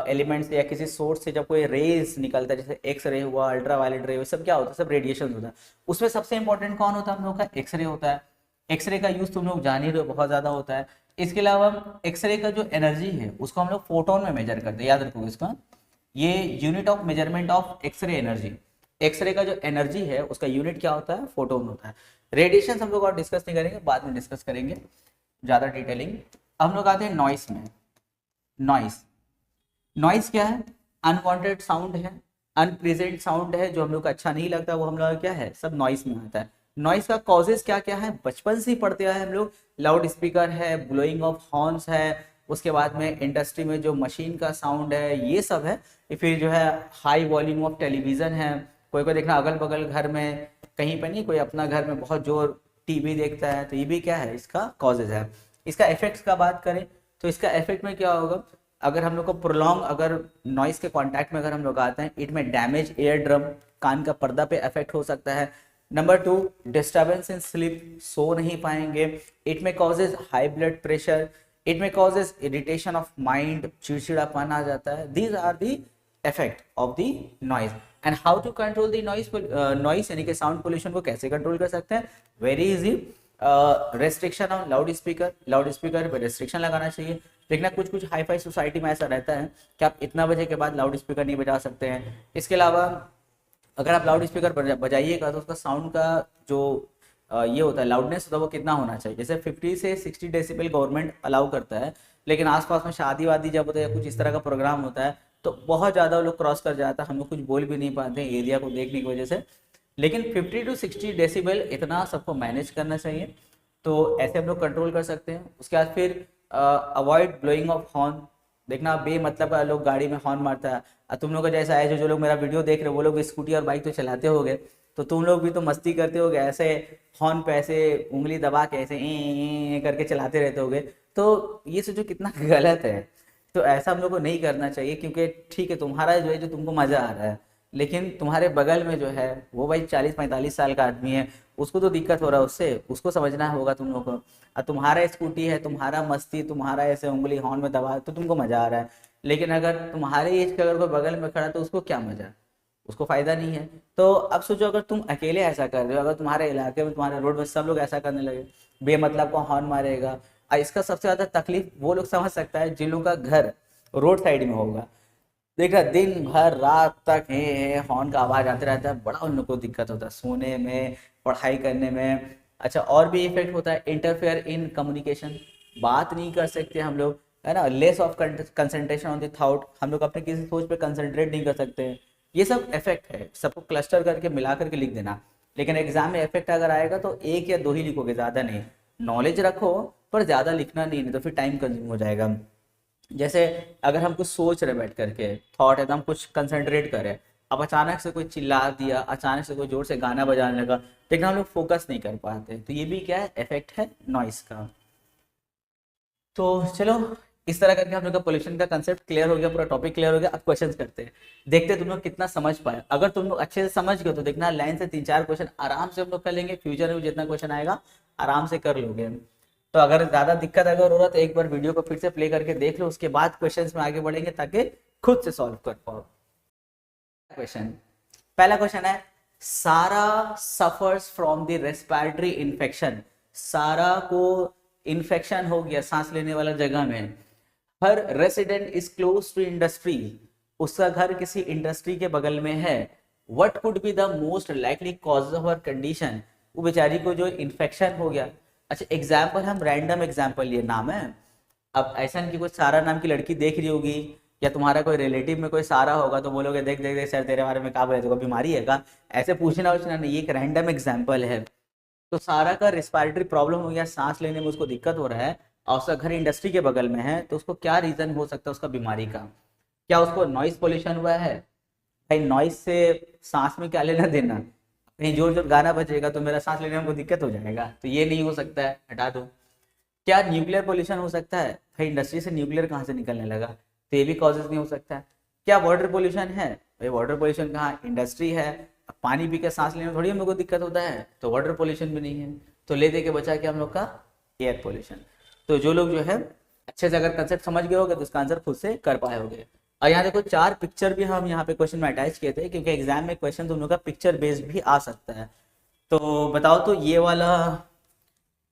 A: एलिमेंट से या किसी सोर्स से जब कोई रेज निकलता है, जैसे एक्स रे हुआ, अल्ट्रा वायलेट रे, सब क्या होता है? सब रेडिएशन होता है। उसमें सबसे इंपॉर्टेंट कौन होता है? हम लोग का एक्सरे होता है। एक्सरे का यूज तुम लोग जान ही रहे हो, बहुत ज्यादा होता है। इसके अलावा एक्सरे का जो एनर्जी है उसको हम लोग फोटोन में मेजर करते हैं, याद रखोगे इसका। ये unit of measurement of x-ray energy, x-ray का जो एनर्जी है उसका यूनिट क्या होता है? फोटोन होता है। रेडिएशन हम लोग और डिस्कस नहीं करेंगे, बाद में डिस्कस करेंगे ज्यादा डिटेलिंग। हम लोग आते हैं नॉइस में। नॉइस, नॉइस क्या है? अनवांटेड साउंड है, अनप्रेजेंट साउंड है, जो हम लोग को अच्छा नहीं लगता, वो हम लोग क्या है? सब नॉइस में आता है। नॉइस का कॉजेज क्या क्या है? बचपन से ही पढ़ते आए हम लोग। लाउड स्पीकर है, ब्लोइंग ऑफ हॉर्न्स है, उसके बाद में इंडस्ट्री में जो मशीन का साउंड है, ये सब है। फिर जो है हाई वॉल्यूम ऑफ टेलीविजन है, कोई कोई देखना अगल बगल घर में, कहीं पर नहीं, कोई अपना घर में बहुत जोर टीवी देखता है, तो ये भी क्या है? इसका कॉजेज है। इसका इफेक्ट्स का बात करें तो इसका इफेक्ट में क्या होगा? अगर हम लोग को प्रोलॉन्ग अगर नॉइस के कांटेक्ट में अगर हम लोग आते हैं, इट में डैमेज एयर ड्रम, कान का पर्दा पे इफेक्ट हो सकता है। नंबर 2, डिस्टर्बेंस इन स्लीप, सो नहीं पाएंगे। इट में causes high blood pressure, it में कॉजेज इरिटेशन ऑफ माइंड, चिड़चिड़ापन आ जाता है। These are the effect of the noise. And how to control the noise, noise यानी कि साउंड पोल्यूशन को कैसे कंट्रोल कर सकते हैं? Very easy, restriction on loud speaker, loud speaker पर रेस्ट्रिक्शन लगाना चाहिए। देखना कुछ कुछ हाई फाई सोसाइटी में ऐसा रहता है कि आप इतना बजे के बाद लाउड स्पीकर नहीं बजा सकते हैं। इसके अलावा अगर आप लाउड स्पीकर बजाइएगा तो उसका साउंड का जो ये होता है लाउडनेस होता है, वो कितना होना चाहिए? जैसे 50 से 60 डेसिबल गवर्नमेंट अलाउ करता है, लेकिन आसपास में शादी वादी जब होता है, कुछ इस तरह का प्रोग्राम होता है, तो बहुत ज़्यादा लोग क्रॉस कर जाता है, हम लोग कुछ बोल भी नहीं पाते हैं एरिया को देखने की वजह से। लेकिन 50 to 60 डेसिबल इतना सबको मैनेज करना चाहिए, तो ऐसे हम लोग कंट्रोल कर सकते हैं। उसके बाद फिर अवॉइड ब्लोइंग ऑफ हॉर्न। देखना बेमतलब लोग गाड़ी में हॉर्न मारता है, और तुम लोग का जैसा है, जो लोग मेरा वीडियो देख रहे हो वो लोग स्कूटी और बाइक तो चलाते होगे, तो तुम लोग भी तो मस्ती करते होगे, ऐसे हॉर्न पे ऐसे उंगली दबा के ऐसे करके चलाते रहते होगे। तो ये सोचो कितना गलत है। तो ऐसा हम लोग को नहीं करना चाहिए, क्योंकि ठीक है तुम्हारा जो है जो तुमको मजा आ रहा है, लेकिन तुम्हारे बगल में जो है वो भाई 40-45 साल का आदमी है, उसको तो दिक्कत हो रहा है, उससे उसको समझना होगा तुम लोग को। और तुम्हारा स्कूटी है, तुम्हारा मस्ती, तुम्हारा ऐसे उंगली हॉर्न में दबा, तो तुमको मजा आ रहा है। लेकिन अगर तुम्हारे एज का अगर कोई बगल में खड़ा तो उसको क्या मजा? उसको फायदा नहीं है। तो अब सोचो अगर तुम अकेले ऐसा कर रहे हो, अगर तुम्हारे इलाके में तुम्हारे रोड में सब लोग ऐसा करने लगे, बेमतलब को हॉर्न मारेगा, और इसका सबसे ज्यादा तकलीफ वो लोग समझ सकता है जिन लोगों का घर रोड साइड में होगा। देख रहा दिन भर रात तक है हॉर्न का आवाज आते रहता है, बड़ा उन लोग को दिक्कत होता है सोने में, पढ़ाई करने में। अच्छा और भी इफेक्ट होता है, इंटरफेयर इन कम्युनिकेशन, बात नहीं कर सकते हम लोग, है ना, less of concentration on the thought, हम लोग अपने किसी सोच पे कंसंट्रेट नहीं कर सकते। ये सब इफेक्ट है, सबको क्लस्टर करके मिला करके लिख देना। लेकिन एग्जाम में इफेक्ट अगर आएगा तो एक या दो ही लिखोगे, ज्यादा नहीं। नॉलेज रखो पर ज्यादा लिखना नहीं तो फिर टाइम कंज्यूम हो जाएगा। जैसे अगर हम कुछ सोच रहे बैठ करके, थॉट एकदम कुछ कंसंट्रेट करें, अब अचानक से कोई चिल्ला दिया, अचानक से कोई जोर से गाना बजाने लगा, लेकिन हम लोग फोकस नहीं कर पाते, तो ये भी क्या है, इफेक्ट है नॉइस का। तो चलो, इस तरह करके हम लोग का पोल्यूशन का कंसेप्ट क्लियर हो गया, पूरा टॉपिक क्लियर हो गया। अब क्वेश्चंस करते हैं, देखते हैं तुम लोग कितना समझ पाए। अगर तुम लोग अच्छे से समझ गए तो देखना लाइन से 3-4 क्वेश्चन आराम से हम लोग कर लेंगे, फ्यूचर में जितना क्वेश्चन आएगा आराम से कर लोगे। तो अगर ज्यादा दिक्कत अगर हो रहा तो एक बार वीडियो को फिर से प्ले करके देख लो, उसके बाद क्वेश्चंस में आगे बढ़ेंगे ताकि खुद से सॉल्व कर पाओ। क्वेश्चन, पहला क्वेश्चन है, सारा suffers from the respiratory infection, सारा को इन्फेक्शन हो गया सांस लेने वाला जगह में। Her resident is close to industry, उसका घर किसी इंडस्ट्री के बगल में है। What could be the most likely cause of her condition, वो बेचारी को जो इन्फेक्शन हो गया। अच्छा एग्जाम्पल, हम रैंडम एग्जाम्पल लिए नाम है। अब ऐसा नहीं कि कोई सारा नाम की लड़की देख रही होगी, या तुम्हारा कोई रिलेटिव में कोई सारा होगा तो बोलोगे देख देख देख सर तेरे बारे में क्या बोले, तो बीमारी है का, ऐसे पूछना उछना नहीं, एक रैंडम एग्जाम्पल है। तो सारा का रिस्पायरेटरी प्रॉब्लम हो गया, सांस लेने में उसको दिक्कत हो रहा है, और उसका घर इंडस्ट्री के बगल में है, तो उसको क्या रीजन हो सकता है उसका बीमारी का? क्या उसको नॉइस पोल्यूशन हुआ है? भाई नॉइस से सांस में क्या लेना देना, कहीं जोर जोर गाना बजेगा तो मेरा सांस लेने में कोई दिक्कत हो जाएगा, तो ये नहीं हो सकता है, हटा दो। क्या न्यूक्लियर पोल्यूशन हो सकता है? भाई इंडस्ट्री से न्यूक्लियर कहाँ से निकलने लगा, तो ये भी कॉजेज नहीं हो सकता है। क्या वाटर पोल्यूशन है? भाई वाटर पोल्यूशन कहाँ, इंडस्ट्री है, अब पानी पी के सांस लेने में थोड़ी हम लोग को दिक्कत होता है, तो वाटर पोल्यूशन भी नहीं है। तो ले दे के बचा के हम लोग का एयर पोल्यूशन। तो जो लोग जो है अच्छे से अगर कंसेप्ट समझ गए होगे तो उसका आंसर खुद से कर पाए होगे। और यहाँ देखो 4 पिक्चर भी हम यहाँ पे क्वेश्चन में अटैच किए थे, क्योंकि एग्जाम में क्वेश्चन तुम लोग का पिक्चर बेस्ड भी आ सकता है। तो बताओ तो ये वाला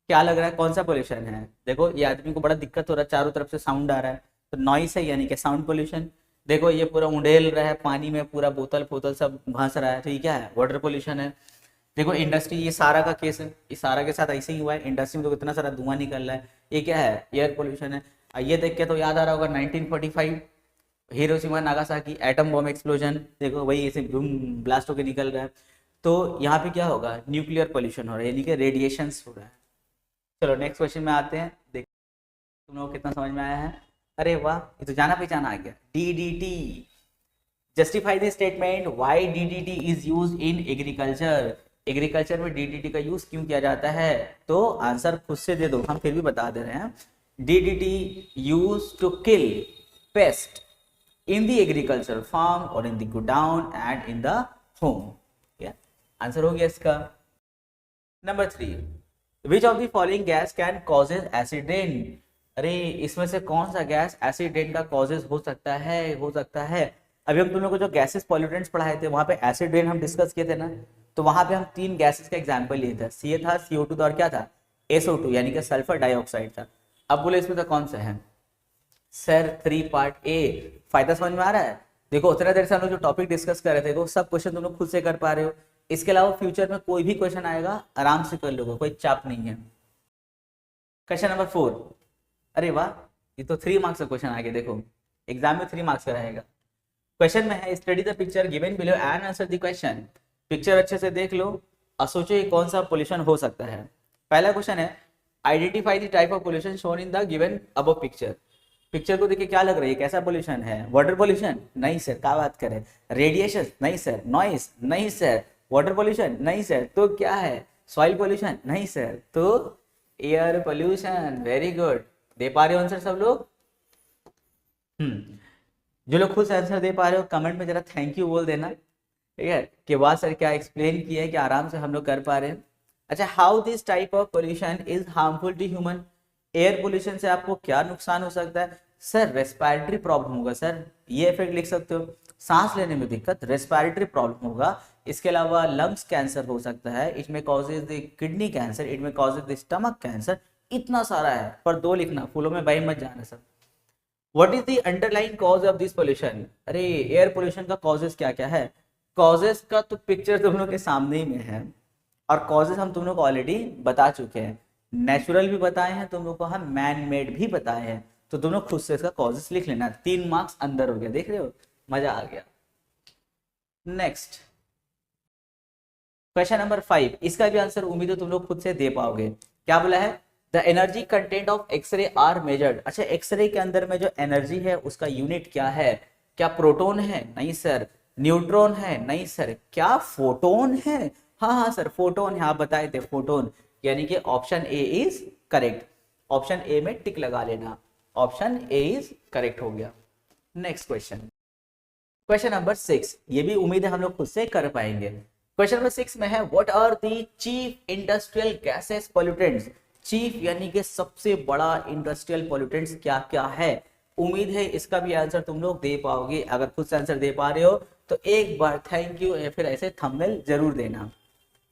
A: क्या लग रहा है, कौन सा पोल्यूशन है? देखो ये आदमी को बड़ा दिक्कत हो रहा है, चारों तरफ से साउंड आ रहा है, तो नॉइस है यानी कि साउंड पोल्यूशन। देखो ये पूरा उंडेल रहा है पानी में, पूरा बोतल फोतल सब भांस रहा है, तो ये क्या है, वाटर पोल्यूशन है। देखो इंडस्ट्री, ये सारा का केस है, इस सारा के साथ ऐसे ही हुआ है, इंडस्ट्री में तो इतना सारा धुआं निकल रहा है, ये क्या है, एयर पोल्यूशन है। ये देख के तो याद आ रहा होगा 1945 Hiroshima Nagasaki atom bomb explosion, देखो वही ऐसे बूम ब्लास्ट होकर निकल रहा है। तो यहाँ पे क्या होगा, न्यूक्लियर पोल्यूशन हो रहा है, यानी कि रेडिएशंस हो रहा है। चलो नेक्स्ट क्वेश्चन में आते हैं, देख तुम लोग कितना समझ में आया है। अरे वाह, ये तो जाना पहचाना आ गया, DDT. Justify the statement why DDT is used in agriculture, agriculture में डीडीटी का यूज क्यों किया जाता है? तो आंसर खुद से दे दो, हम फिर भी बता दे रहे हैं। DDT use to kill pest in the agriculture farm और in the godown and in the home. Answer हो गया इसका। Number 3, which of the following gas can causes acid rain, अरे इसमें से कौन सा गैस एसिड रेन का कॉजेज हो सकता है, हो सकता है। अभी हम तुम लोग को जो गैसेस पॉल्यूटेंट्स पढ़ाए थे वहां पे एसिड रेन हम डिस्कस किए थे ना, तो वहां पे हम 3 गैसेस का एग्जांपल लिए थे, सी था, CO2 था, और क्या था, SO2 यानी कि सल्फर डाइऑक्साइड था। अब बोले इसमें तो कौन सा है सर? 3 part A. फायदा समझ में आ रहा है? देखो उतना देर से हम लोग जो टॉपिक डिस्कस कर रहे थे वो सब क्वेश्चन तुम लोग खुद से कर पा रहे हो। इसके अलावा फ्यूचर में कोई भी क्वेश्चन आएगा आराम से कर लोगे, कोई चाप नहीं है। क्वेश्चन नंबर 4, अरे वाह, ये तो 3 मार्क्स का क्वेश्चन आ गया। देखो एग्जाम में 3 मार्क्स का रहेगा। क्वेश्चन में है, study the picture given below and answer the question. Picture अच्छे से देख लो और सोचो ये कौन सा पोल्यूशन हो सकता है। पहला क्वेश्चन है, identify the type of pollution shown in the given above picture. Picture को देखिए क्या लग रहा है, कैसा पोल्यूशन है? Water pollution? नहीं सर, क्या बात करें। रेडिएशन? नहीं सर। नॉइस? नहीं सर। Water pollution? नहीं सर। तो क्या है, सॉइल पोल्यूशन? नहीं सर। तो एयर पोल्यूशन। वेरी गुड, दे पा रहे हो आंसर सब लोग? जो लोग खुद से आंसर दे पा रहे हो कमेंट में जरा थैंक यू बोल देना, ठीक है, कि वाह सर क्या एक्सप्लेन किया है, कि आराम से हम लोग कर पा रहे हैं। अच्छा, how this type of pollution is harmful to human, air pollution से आपको क्या नुकसान हो सकता है? सर रेस्पिरेटरी प्रॉब्लम होगा सर, ये इफेक्ट लिख सकते हो, सांस लेने में दिक्कत, रेस्पिरेटरी प्रॉब्लम होगा। इसके अलावा लंग्स कैंसर हो सकता है, इट में causes the kidney cancer, it में कॉजेज द स्टमक कैंसर, इतना सारा है, पर दो लिखना, फूलों में बाई मत जाना sir. What is the underline cause of this pollution, अरे एयर पोल्यूशन का कॉजेज क्या क्या है, कॉजेज का तो पिक्चर तुम लोग के सामने ही में है, और कॉजेज हम तुम लोग को ऑलरेडी बता चुके हैं, नेचुरल भी बताए हैं तुम लोग को, हम मैन मेड भी बताए हैं, तो तुम लोग खुद से इसका कॉजेज लिख लेना, 3 मार्क्स अंदर हो गया, देख रहे हो, मजा आ गया। नेक्स्ट क्वेश्चन नंबर 5, इसका भी आंसर उम्मीद है तुम लोग खुद से दे पाओगे। क्या बोला है, the energy content of x-ray are measured. अच्छा, एक्सरे के अंदर में जो एनर्जी है उसका यूनिट क्या है, क्या प्रोटोन है, नहीं सर, न्यूट्रॉन है, नहीं सर, क्या फोटोन है, हाँ हाँ सर फोटोन है, आप बताए थे फोटोन, यानी कि option A is correct, option A में टिक लगा लेना, ऑप्शन ए इज करेक्ट हो गया। नेक्स्ट क्वेश्चन, क्वेश्चन नंबर 6, ये भी उम्मीद है हम लोग खुद से कर पाएंगे। क्वेश्चन नंबर 6 में है what are the chief industrial gases pollutants, chief यानी कि सबसे बड़ा इंडस्ट्रियल पॉल्यूटेंट्स क्या क्या है, उम्मीद है इसका भी आंसर तुम लोग दे पाओगे, अगर खुद से आंसर दे पा रहे हो तो एक बार थैंक यू या फिर ऐसे थंबनेल जरूर देना,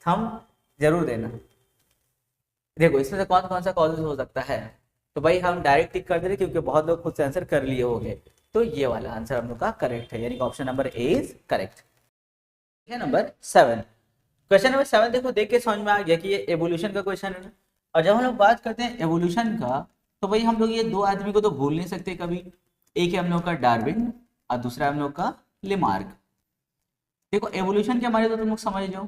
A: थंब जरूर देना। देखो इसमें से कौन कौन सा कॉजेज हो सकता है, तो भाई हम डायरेक्ट टिक कर दे रहे क्योंकि बहुत लोग खुद से आंसर कर लिए होंगे, तो ये वाला आंसर हम लोग का करेक्ट है, यानी कि option number A is correct. Number 7, question number 7 देखो, देख के समझ में आ गया कि ये एवोल्यूशन का क्वेश्चन है, और जब हम लोग बात करते हैं एवोल्यूशन का, तो भाई हम लोग ये दो आदमी को तो भूल नहीं सकते कभी, एक है हम लोग का डार्विन और दूसरा हम लोग का लेमार्क। देखो एवोल्यूशन के हमारे तो तुम लोग समझ जाओ,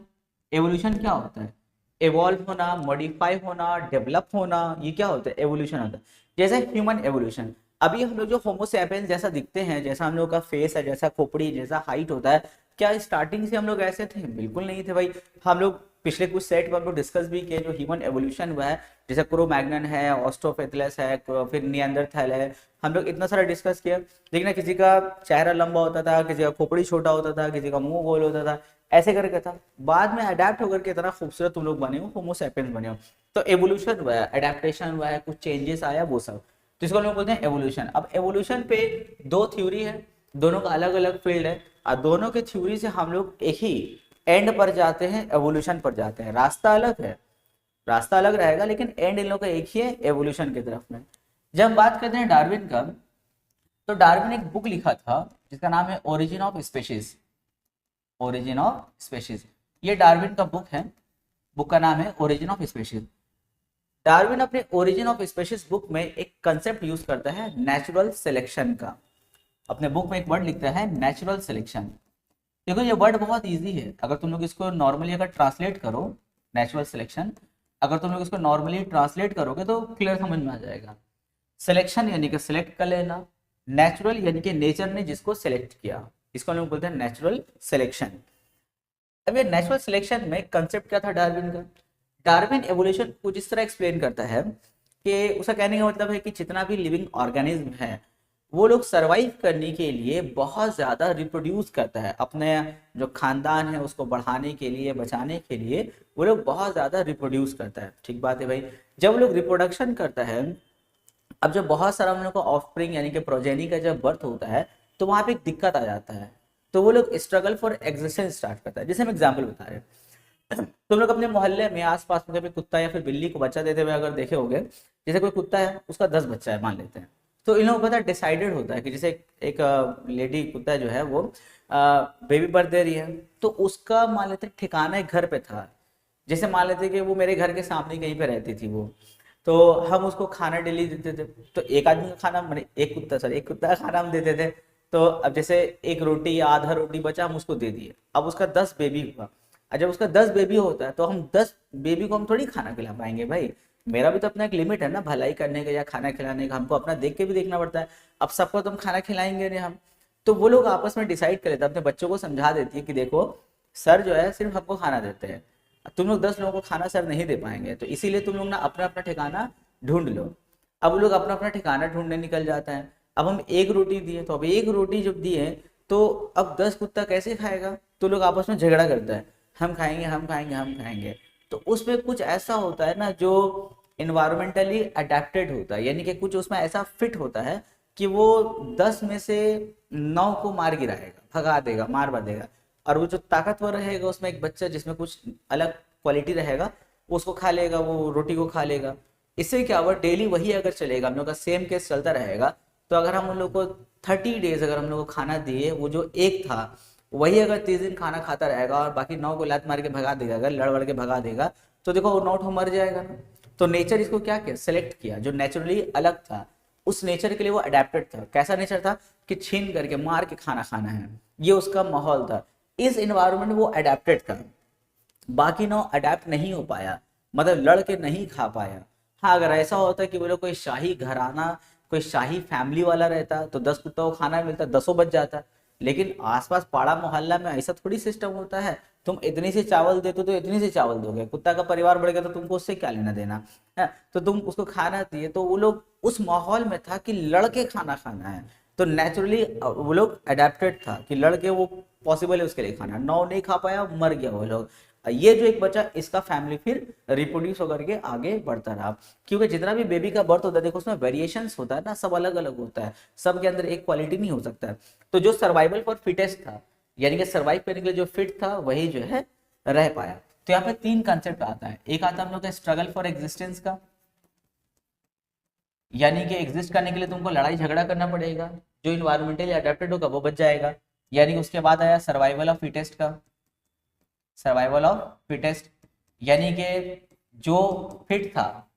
A: एवोल्यूशन क्या होता है, एवॉल्व होना, मॉडिफाई होना, डेवलप होना, ये क्या होता है, एवोल्यूशन होता है। जैसे ह्यूमन एवोल्यूशन, अभी हम लोग जो होमो सैपियंस जैसा दिखते हैं, जैसा हम लोग का फेस है, जैसा खोपड़ी, जैसा हाइट होता है, क्या स्टार्टिंग से हम लोग ऐसे थे, बिल्कुल नहीं थे भाई। हम लोग पिछले कुछ सेट पर हम लोग डिस्कस भी किए, जो ह्यूमन एवोल्यूशन हुआ है, जैसे क्रोमैग्नन है, ऑस्ट्रोपेथेलस है, फिर निएंडरथैल है, हम लोग इतना सारा डिस्कस किया, लेकिन किसी का चेहरा लंबा होता था, किसी का खोपड़ी छोटा होता था, किसी का मुंह गोल होता था, ऐसे करके था, बाद में अडेप्ट होकर के इतना खूबसूरत तुम लोग बने हो, होमो सैपियंस बने हो, तो एवोल्यूशन हुआ है, एडेप्टेशन हुआ है, कुछ चेंजेस आया, वो सब, तो इसको लोग बोलते हैं एवोल्यूशन। अब एवोल्यूशन पे दो थ्योरी है, दोनों का अलग अलग फील्ड है, और दोनों के थ्योरी से हम लोग एक ही एंड पर जाते हैं, एवोल्यूशन पर जाते हैं, रास्ता अलग है, रास्ता अलग रहेगा, लेकिन एंड इन लोगों का एक ही है, एवोल्यूशन की तरफ में। जब हम बात करते हैं डार्विन का, तो डार्विन एक बुक लिखा था जिसका नाम है origin of species, origin of species, ये डार्विन का बुक है, बुक का नाम है ओरिजिन ऑफ स्पेशीज। डार्विन अपने ओरिजिन ऑफ स्पेशीज बुक में एक कंसेप्ट यूज करता है नेचुरल सिलेक्शन का, अपने बुक में एक वर्ड लिखता है नेचुरल सिलेक्शन। देखो ये वर्ड बहुत इजी है, अगर तुम लोग इसको नॉर्मली अगर ट्रांसलेट करो, नेचुरल सिलेक्शन, अगर तुम लोग इसको नॉर्मली ट्रांसलेट करोगे तो क्लियर समझ में आ जाएगा। सिलेक्शन यानी कि सिलेक्ट कर लेना, नेचुरल यानी कि नेचर ने जिसको सिलेक्ट किया, इसको हम लोग बोलते हैं नेचुरल सिलेक्शन। अब ये नेचुरल सिलेक्शन में कंसेप्ट क्या था डार्विन का, डार्विन एवोल्यूशन कुछ इस तरह एक्सप्लेन करता है कि उसका कहने का मतलब है कि जितना भी लिविंग ऑर्गेनिज्म है वो लोग सरवाइव करने के लिए बहुत ज़्यादा रिप्रोड्यूस करता है, अपने जो खानदान है उसको बढ़ाने के लिए, बचाने के लिए वो लोग बहुत ज़्यादा रिप्रोड्यूस करता है, ठीक बात है भाई। जब लोग रिप्रोडक्शन करता है, अब जब बहुत सारा हम लोग का ऑफस्प्रिंग यानी कि प्रोजेनी का जब बर्थ होता है, तो वहाँ पे एक दिक्कत आ जाता है, तो वो लोग स्ट्रगल फॉर एग्जिस्टेंस स्टार्ट करता है। जैसे हम एग्जाम्पल बता रहे हैं, तुम लोग अपने मोहल्ले में आसपास में कभी कुत्ता या फिर बिल्ली को बच्चा देते हुए अगर देखे होंगे, जैसे कोई कुत्ता है उसका 10 बच्चा है मान लेते हैं, तो इन लोगों को पता डिसाइडेड होता है कि जैसे एक लेडी कुत्ता जो है वो बेबी बर्थ दे रही है, तो उसका मान लेते ठिकाना एक घर पे था, जैसे मान लेते कि वो मेरे घर के सामने कहीं पे रहती थी वो, तो हम उसको खाना डेली देते थे, तो एक आदमी का खाना मैंने एक कुत्ता का खाना हम देते थे, तो अब जैसे एक रोटी या आधा रोटी बचा हम उसको दे दिए, अब उसका 10 बेबी हुआ, और जब उसका 10 बेबी होता है तो हम 10 बेबी को हम थोड़ी खाना खिला पाएंगे भाई, मेरा भी तो अपना एक लिमिट है ना भलाई करने का या खाना खिलाने का, हमको अपना देख के भी देखना पड़ता है, अब सबको तुम खाना खिलाएंगे नहीं हम, तो वो लोग आपस में डिसाइड कर लेते हैं, अपने बच्चों को समझा देती है कि देखो सर जो है सिर्फ हमको खाना देते हैं, तुम लोग 10 लोगों को खाना सर नहीं दे पाएंगे, तो इसीलिए तुम लोग ना अपना अपना ठिकाना ढूंढ लो। अब वो लोग अपना अपना ठिकाना ढूंढने निकल जाता है, अब हम एक रोटी दिए, तो अब एक रोटी जब दिए तो अब 10 कुत्ता कैसे खाएगा, तो लोग आपस में झगड़ा करता है, हम खाएंगे हम खाएंगे हम खाएंगे, तो उसमें कुछ ऐसा होता है ना जो इन्वायरमेंटली अडेप्टेड होता है, यानी कि कुछ उसमें ऐसा फिट होता है कि वो 10 में से 9 को मार गिराएगा, भगा देगा, मार देगा। और वो जो ताकतवर रहेगा उसमें एक बच्चा जिसमें कुछ अलग क्वालिटी रहेगा, वो उसको खा लेगा, वो रोटी को खा लेगा। इससे क्या हुआ, डेली वही अगर चलेगा, हम लोग का सेम केस चलता रहेगा, तो अगर हम उन लोग को 30 डेज अगर हम लोग को खाना दिए, वो जो एक था वही अगर 30 दिन खाना खाता रहेगा और बाकी 9 को लात मार के भगा देगा, अगर लड़ वड़ के भगा देगा, तो देखो वो 9 तो मर जाएगा ना। तो नेचर इसको क्या किया, सेलेक्ट किया, जो नेचुरली अलग था उस नेचर के लिए वो अडेप्टेड था। कैसा नेचर था कि छीन करके मार के खाना खाना है, ये उसका माहौल था, इस इन्वायरमेंट में वो अडेप्टेड था। बाकी 9 अडेप्ट नहीं हो पाया, मतलब लड़ के नहीं खा पाया। हाँ, अगर ऐसा होता कि वो लोग कोई शाही घराना, कोई शाही फैमिली वाला रहता तो 10 कुत्ता को खाना मिलता, 10 बच जाता। लेकिन आसपास पाड़ा मोहल्ला में ऐसा थोड़ी सिस्टम होता है, तुम इतनी से चावल देते तो इतनी से चावल दोगे, कुत्ता का परिवार बढ़ गया तो तुमको उससे क्या लेना देना है, तो तुम उसको खाना दिए। तो वो लोग उस माहौल में था कि लड़के खाना खाना है, तो नेचुरली वो लोग अडेप्टेड था कि लड़के वो पॉसिबल है उसके लिए खाना। 9 नहीं खा पाया, मर गया वो लोग। ये जो एक बच्चा, इसका फैमिली फिर रिप्रोड्यूस होकर के आगे बढ़ता रहा, क्योंकि जितना भी बेबी का बर्थ होता है देखो उसमें वेरिएशंस होता है ना, सब अलग अलग होता है, सब के अंदर एक क्वालिटी नहीं हो सकता है। तो जो सर्वाइवल फॉर फिटेस्ट था, यानी कि सर्वाइव करने के लिए जो फिट था वही जो है रह पाया। तो यहाँ पे 3 कंसेप्ट आता है। एक आता है हम लोग का स्ट्रगल फॉर एग्जिस्टेंस का, यानी कि एग्जिस्ट करने के लिए तुमको लड़ाई झगड़ा करना पड़ेगा, जो इन्वायरमेंटली अडेप्टेड होगा वो बच जाएगा। यानी कि उसके बाद आया सर्वाइवल ऑफ फिटेस्ट का, सर्वाइवल ऑफ फिटेस्ट, यानी कि जो फिट था,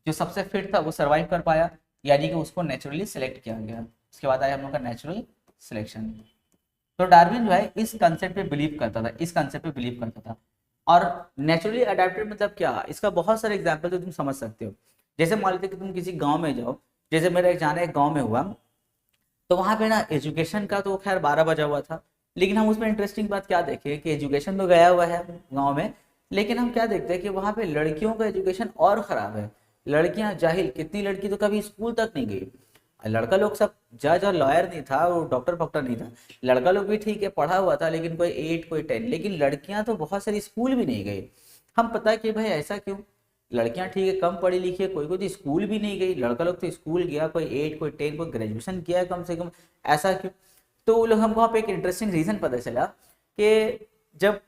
A: जो सबसे फिट था वो सर्वाइव कर पाया, यानी कि उसको नेचुरली सिलेक्ट किया गया। उसके बाद आया हम लोग का नेचुरल सिलेक्शन। तो डार्विन जो है इस कंसेप्ट पे बिलीव करता था, इस कंसेप्ट पे बिलीव करता था। और नेचुरली अडेप्टेड मतलब क्या, इसका बहुत सारे एग्जाम्पल तो तुम समझ सकते हो। जैसे मान लेते कि तुम किसी गांव में जाओ, जैसे मेरा एक जाना एक गांव में हुआ, तो वहां पे ना एजुकेशन का तो खैर 12 बजा हुआ था, लेकिन हम उसमें इंटरेस्टिंग बात क्या देखे कि एजुकेशन तो गया हुआ है गांव में, लेकिन हम क्या देखते हैं कि वहां पे लड़कियों का एजुकेशन और खराब है। लड़कियां जाहिल, कितनी लड़की तो कभी स्कूल तक नहीं गई। लड़का लोग सब जज और लॉयर नहीं था, वो डॉक्टर फॉक्टर नहीं था। लड़का लोग भी ठीक है पढ़ा हुआ था, लेकिन कोई 8 कोई 10, लेकिन लड़कियां तो बहुत सारी स्कूल भी नहीं गई। हम पता है कि भाई ऐसा क्यों, लड़कियां ठीक है कम पढ़ी लिखी है, कोई कोई तो स्कूल भी नहीं गई, लड़का लोग तो स्कूल गया, कोई 8 कोई 10 कोई ग्रेजुएशन किया है कम से कम, ऐसा क्यों। तो वो लोग हमको वहाँ पे एक इंटरेस्टिंग रीजन पता चला कि जब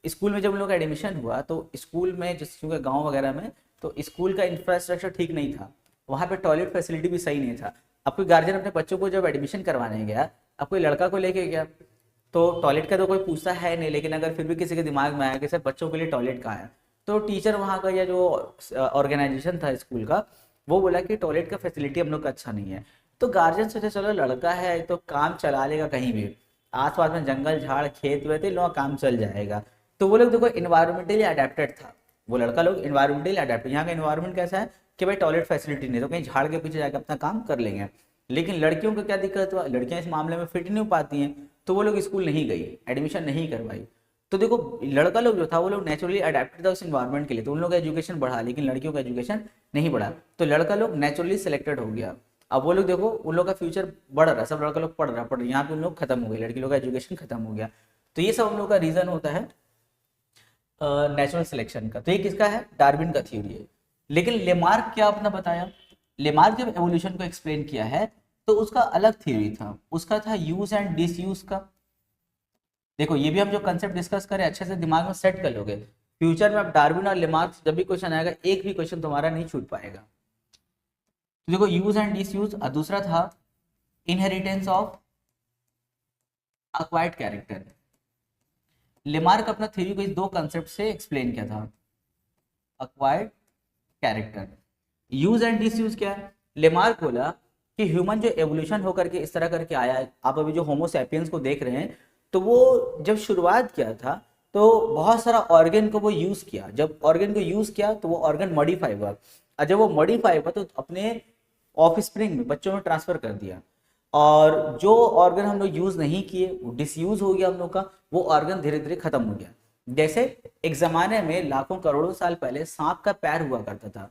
A: स्कूल में जब हम लोग का एडमिशन हुआ, तो स्कूल में जिस क्योंकि गाँव वगैरह में तो स्कूल का इंफ्रास्ट्रक्चर ठीक नहीं था, वहाँ पे टॉयलेट फैसिलिटी भी सही नहीं था। अब कोई गार्जियन अपने बच्चों को जब एडमिशन करवाने गया, अब कोई लड़का को लेके गया, तो टॉयलेट का तो कोई पूछता है नहीं, लेकिन अगर फिर भी किसी के दिमाग में आया कि सर बच्चों के लिए टॉयलेट कहाँ है, तो टीचर वहाँ का या जो ऑर्गेनाइजेशन था स्कूल का, वो बोला कि टॉयलेट का फैसिलिटी हम लोग का अच्छा नहीं है। तो गार्जियन सोचे चलो लड़का है तो काम चला लेगा, कहीं भी आस पास में जंगल झाड़ खेत वेत लोग काम चल जाएगा। तो वो लोग देखो इन्वायरमेंटली अडेप्टेड था, वो लड़का लोग इन्वायरमेंटली अडेप्टेड। यहाँ का इन्वायरमेंट कैसा है कि भाई टॉयलेट फैसिलिटी नहीं, तो कहीं झाड़ के पीछे जाकर अपना काम कर लेंगे। लेकिन लड़कियों को क्या दिक्कत हुआ, लड़कियां इस मामले में फिट नहीं हो पाती हैं, तो वो लोग स्कूल नहीं गई, एडमिशन नहीं करवाई। तो देखो लड़का लोग जो था वो लोग नेचुरली अडेप्टेड था उस इन्वायरमेंट के लिए, तो उन लोग का एजुकेशन बढ़ा, लेकिन लड़कियों का एजुकेशन नहीं बढ़ा। तो लड़का लोग नेचुरली सिलेक्टेड हो गया। अब वो लोग देखो उन लोग का फ्यूचर बढ़ रहा है, सब लड़का लोग पढ़ रहा, यहाँ पे उन लोग खत्म हो गए, लड़की लोग का एजुकेशन खत्म हो गया। तो ये सब हम लोग का रीजन होता है नेचुरल सिलेक्शन का। तो ये किसका है, डार्विन का थ्योरी है। लेकिन लेमार्क क्या अपना बताया, लेमार्क जब एवोल्यूशन को एक्सप्लेन किया है तो उसका अलग थ्योरी था, उसका था यूज एंड डिसयूज का। देखो ये भी हम जो कंसेप्ट डिस्कस करें अच्छे से दिमाग में सेट कर लोगे, फ्यूचर में अब डार्विन और लेमार्क जब भी क्वेश्चन आएगा एक भी क्वेश्चन तुम्हारा नहीं छूट पाएगा। तो देखो यूज एंड डिसयूज, और दूसरा था inheritance of acquired character. Lamarck अपना थ्योरी को इस 2 कंसेप्ट से एक्सप्लेन किया था, acquired character. Use and disuse क्या है, लेमार्क बोला कि ह्यूमन जो एवोल्यूशन होकर के इस तरह करके आया है, आप अभी जो होमो सैपियंस को देख रहे हैं, तो वो जब शुरुआत किया था तो बहुत सारा ऑर्गन को वो यूज किया, जब ऑर्गन को यूज किया तो वो ऑर्गन मॉडिफाई हुआ, और जब वो मॉडिफाई हुआ तो अपने ऑफ स्प्रिंग में बच्चों में ट्रांसफर कर दिया। और जो ऑर्गन हम लोग यूज नहीं किए वो डिसयूज हो गया हम लोग का, वो ऑर्गन धीरे धीरे खत्म हो गया। जैसे एक जमाने में लाखों करोड़ों साल पहले सांप का पैर हुआ करता था।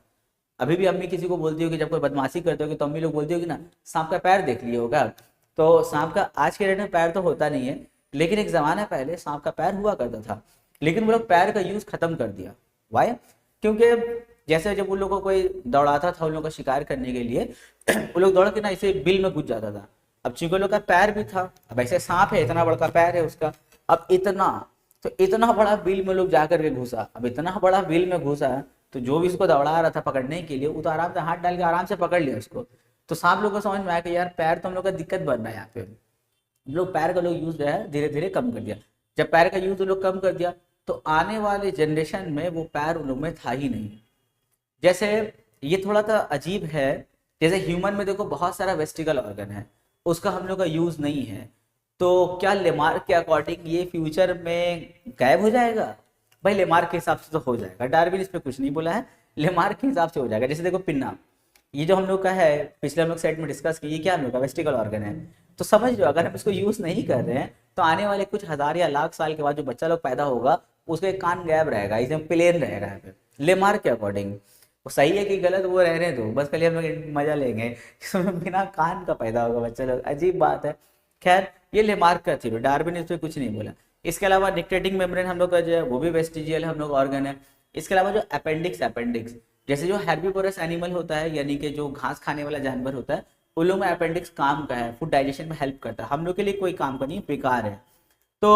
A: अभी भी अम्मी किसी को बोलती होगी, जब कोई बदमाशी करते होगी तो अम्मी लोग बोलती होगी ना सांप का पैर देख लिया होगा। तो सांप का आज के डेट में पैर तो होता नहीं है, लेकिन एक जमाना पहले सांप का पैर हुआ करता था, लेकिन वो लोग पैर का यूज खत्म कर दिया। वाई? क्योंकि जैसे जब उन लोगों को कोई दौड़ाता था उन लोगों का शिकार करने के लिए वो लोग दौड़ के ना इसे बिल में घुस जाता था। अब चूंकि लोग का पैर भी था, अब ऐसे सांप है, इतना बड़ा पैर है उसका, अब इतना, तो इतना बड़ा बिल में लोग जाकर के घुसा, अब इतना बड़ा बिल में घुसा, तो जो भी उसको दौड़ा रहा था पकड़ने के लिए वो तो आराम से हाथ डाल के आराम से पकड़ लिया उसको। तो सांप लोग को समझ में आया कि यार पैर तो हम लोग का दिक्कत बन रहा है यहाँ पे, लोग पैर का लोग यूज जो है धीरे धीरे कम कर दिया। जब पैर का यूज लोग कम कर दिया तो आने वाले जनरेशन में वो पैर उन लोग में था ही नहीं। जैसे ये थोड़ा सा अजीब है, जैसे ह्यूमन में देखो बहुत सारा वेस्टिकल ऑर्गन है, उसका हम लोग का यूज नहीं है, तो क्या लेमार्क के अकॉर्डिंग ये फ्यूचर में गायब हो जाएगा? भाई लेमार्क के हिसाब से तो हो जाएगा, डार्विन इस पे कुछ नहीं बोला है, लेमार्क के हिसाब से हो जाएगा। जैसे देखो पिन्ना, ये जो हम लोग का है पिछले हम लोग सेट में डिस्कस किए, ये क्या हम लोग का वेस्टिकल ऑर्गन है, तो समझ लो अगर हम इसको यूज नहीं कर रहे हैं तो आने वाले कुछ हजार या लाख साल के बाद जो बच्चा लोग पैदा होगा उसका एक कान गायब रहेगा, इसमें प्लेन रहेगा यहाँ पे लेमार्क के अकॉर्डिंग। वो सही है कि गलत वो रहने दो, बस खाली हम लोग मजा लेंगे, इसमें बिना कान का पैदा होगा बच्चा लोग, अजीब बात है। खैर ये लेमार्क का थी, डार्विन इस पर कुछ नहीं बोला। इसके अलावा निक्टेटिंग मेम्ब्रेन हम लोग का जो है वो भी वेस्टिजियल हम लोग ऑर्गन है। इसके अलावा जो अपेंडिक्स जैसे जो हेर्बिवोरस एनिमल होता है यानी कि जो घास खाने वाला जानवर होता है, उन लोग में अपेंडिक्स काम का है, फूड डाइजेशन में हेल्प करता है, हम लोग के लिए कोई काम का नहीं, बेकार है। तो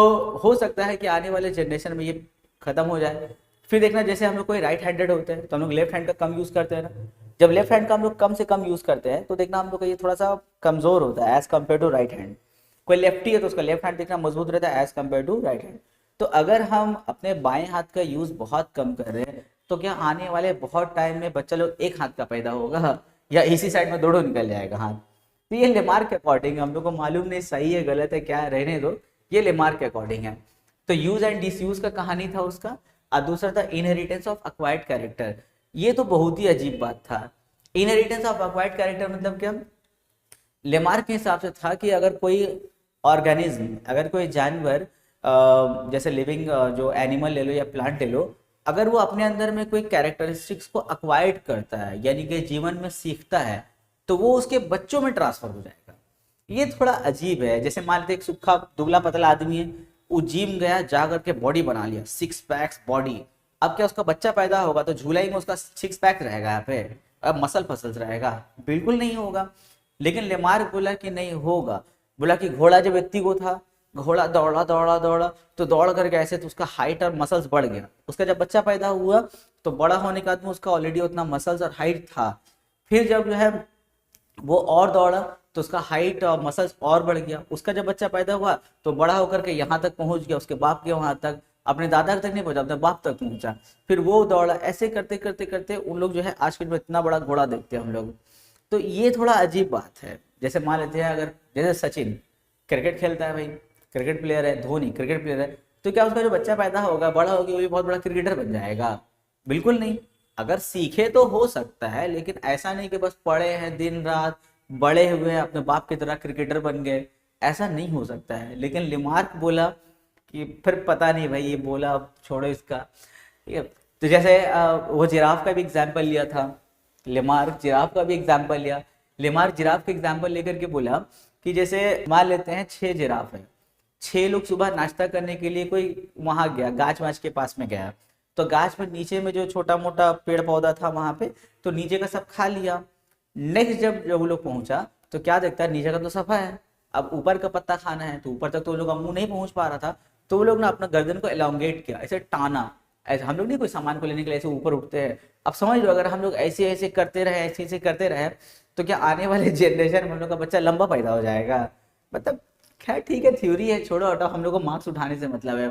A: हो सकता है कि आने वाले जनरेशन में ये खत्म हो जाए। फिर देखना जैसे हम लोग कोई राइट हैंडेड होते हैं तो हम लोग लेफ्ट हैंड का कम यूज करते हैं ना, जब लेफ्ट हैंड का हम लोग कम से कम यूज करते हैं तो देखना हम लोग का ये थोड़ा सा कमजोर होता है as compare to right hand. कोई लेफ्टी है तो उसका लेफ्ट हैंड देखना मजबूत रहता है as compare to right hand. तो अगर हम अपने बाएं हाथ का यूज बहुत कम कर रहे हैं तो क्या आने वाले बहुत टाइम में बच्चा लोग एक हाथ का पैदा होगा या इसी साइड में दोनों निकल जाएगा हाथ? तो ये लेमार्क के अकॉर्डिंग, हम लोग को मालूम नहीं सही है गलत है क्या है, रहने दो, ये लेमार्क के अकॉर्डिंग है। तो यूज एंड डिसयूज का कहानी था उसका, और दूसरा था इनहेरिटेंस ऑफ एक्वायर्ड कैरेक्टर। ये तो बहुत ही अजीब बात था। इनहेरिटेंस ऑफ एक्वायर्ड कैरेक्टर मतलब क्या? लेमार्क के हिसाब से था कि अगर कोई ऑर्गेनिज्म, अगर कोई जानवर जैसे लिविंग जो एनिमल ले लो या प्लांट ले लो, अगर वो अपने अंदर में कोई कैरेक्टरिस्टिक्स को एक्वायर्ड करता है यानी कि जीवन में सीखता है तो वो उसके बच्चों में ट्रांसफर हो जाएगा। ये थोड़ा अजीब है। जैसे मान लेते एक सूखा दुबला पतला आदमी है, वो जिम गया, जा करके बॉडी बना लिया, 6 पैक्स बॉडी, अब क्या उसका बच्चा पैदा होगा तो झूला ही में उसका 6 पैक रहेगा यहाँ पे, अब मसल फसल रहेगा? बिल्कुल नहीं होगा। लेकिन लेमार्क बोला कि नहीं होगा, बोला कि घोड़ा जब व्यक्ति को था, घोड़ा दौड़ा दौड़ा दौड़ा तो दौड़ करके ऐसे तो उसका हाइट और मसल्स बढ़ गया, उसका जब बच्चा पैदा हुआ तो बड़ा होने के बाद में उसका ऑलरेडी उतना मसल्स और हाइट था, फिर जब जो है वो और दौड़ा तो उसका हाइट और मसल्स और बढ़ गया, उसका जब बच्चा पैदा हुआ तो बड़ा होकर के यहाँ तक पहुंच गया, उसके बाप के वहां तक, अपने दादा तक नहीं पहुंचा, अपने बाप तक पहुंचा, फिर वो दौड़ा, ऐसे करते करते करते उन लोग जो है आज के दिन में इतना बड़ा घोड़ा देखते हैं हम लोग। तो ये थोड़ा अजीब बात है। जैसे मान लेते हैं अगर जैसे सचिन क्रिकेट खेलता है, भाई क्रिकेट प्लेयर है, धोनी क्रिकेट प्लेयर है, तो क्या उसका जो बच्चा पैदा होगा बड़ा होगा वो भी बहुत बड़ा क्रिकेटर बन जाएगा? बिल्कुल नहीं। अगर सीखे तो हो सकता है, लेकिन ऐसा नहीं कि बस पढ़े हैं दिन रात बड़े हुए हैं अपने बाप की तरह क्रिकेटर बन गए, ऐसा नहीं हो सकता है। लेकिन लेमार्क बोला कि फिर पता नहीं भाई, ये बोला अब छोड़ो इसका। तो जैसे वो जिराफ का भी एग्जाम्पल लिया था, लेमार्क जिराफ का भी एग्जाम्पल लिया। लेमार्क जिराफ का एग्जाम्पल लेकर के बोला कि जैसे मान लेते हैं 6 जिराफ है, 6 लोग सुबह नाश्ता करने के लिए कोई वहां गया, गाछ वाछ के पास में गया, तो गाछ में नीचे में जो छोटा मोटा पेड़ पौधा था वहां पे, तो नीचे का सब खा लिया। नेक्स्ट जब वो लोग पहुंचा तो क्या देखता है, नीचे का तो सफा है, अब ऊपर का पत्ता खाना है, तो ऊपर तक तो वो लोग का मुंह नहीं पहुंच पा रहा था, तो वो लोग ना अपना गर्दन को एलोंगेट किया, ऐसे टाना, ऐसे हम लोग नहीं कोई सामान को लेने के लिए ऐसे ऊपर उठते हैं, अब समझ लो अगर हम लोग ऐसे ऐसे करते रहे, ऐसे ऐसे करते रहे, तो क्या आने वाले जनरेशन में हम लोग का बच्चा लंबा पैदा हो जाएगा? मतलब खैर ठीक है, थ्योरी है, छोड़ो हटाओ, हम लोग को मार्क्स उठाने से मतलब है।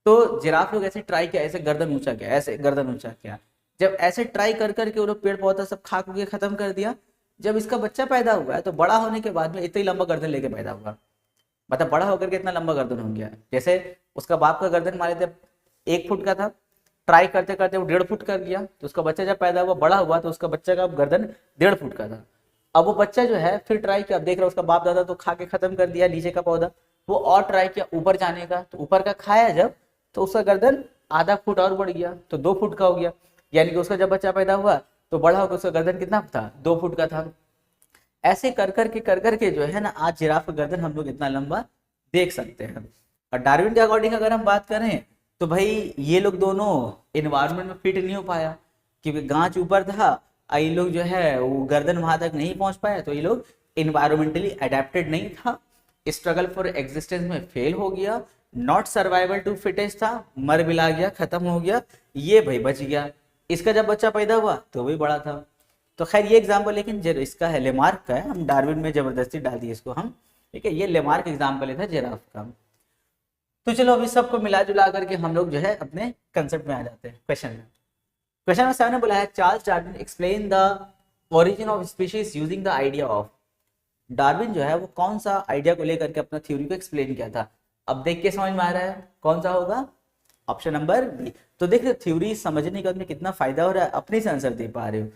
A: तो जिराफ लोग ऐसे ट्राई किया, ऐसे गर्दन ऊंचा किया, ऐसे गर्दन ऊंचा किया, जब ऐसे ट्राई कर करके वो लोग पेड़ पौधा सब खा के खत्म कर दिया, जब इसका बच्चा पैदा हुआ है तो बड़ा होने के बाद में इतना ही लंबा गर्दन लेके पैदा हुआ, मतलब बड़ा होकर के इतना लंबा गर्दन हो गया। जैसे उसका बाप का गर्दन मान लेते 1 फुट का था, ट्राई करते करते वो 1.5 फुट कर गया, तो उसका बच्चा जब पैदा हुआ बड़ा हुआ तो उसका बच्चा का गर्दन 1.5 फुट का था। अब वो बच्चा जो है फिर ट्राई किया, अब देख रहा उसका बाप दादा तो खा के खत्म कर दिया नीचे का पौधा, वो और ट्राई किया ऊपर जाने का, तो ऊपर का खाया जब, तो उसका गर्दन आधा फुट और बढ़ गया, तो 2 फुट का हो गया, यानी कि उसका जब बच्चा पैदा हुआ तो बड़ा होकर उसका गर्दन कितना था, 2 फुट का था। ऐसे कर करके जो है ना आज जिराफ का गर्दन हम लोग इतना लंबा देख सकते हैं। और डार्विन के अकॉर्डिंग अगर हम बात करें तो भाई ये लोग दोनों इन्वायरमेंट में फिट नहीं हो पाया, कि गांच ऊपर था, ये लोग जो है वो गर्दन वहां तक नहीं पहुंच पाए, तो ये लोग इन्वायरमेंटली अडेप्टेड नहीं था, स्ट्रगल फॉर एग्जिस्टेंस में फेल हो गया, नॉट सर्वाइवल टू फिटेस्ट था, मर मिला गया, खत्म हो गया, ये भाई बच गया। इसका जब बच्चा पैदा हुआ तो भी बड़ा था। तो खैर ये एग्जाम्पल लेकिन इसका है लेमार्क का है, हम डार्विन में जबरदस्ती डाल दिए इसको हम, ठीक है, ये लेमार्क एग्जाम्पल था जिराफ का। तो चलो अभी सबको मिला जुला करके हम लोग जो है अपने कंसेप्ट में आ जाते हैं क्वेश्चन में। क्वेश्चन नंबर 7 ने बोला है Charles Darwin explain the origin of species using the idea of. Darwin जो है वो कौन सा आइडिया को लेकर के अपना थ्योरी को एक्सप्लेन किया था। अब देख के समझ में आ रहा है कौन सा होगा, ऑप्शन नंबर बी। तो देख रहे थ्योरी समझने का कितना फायदा हो रहा है, अपने से आंसर दे पा रहे हो,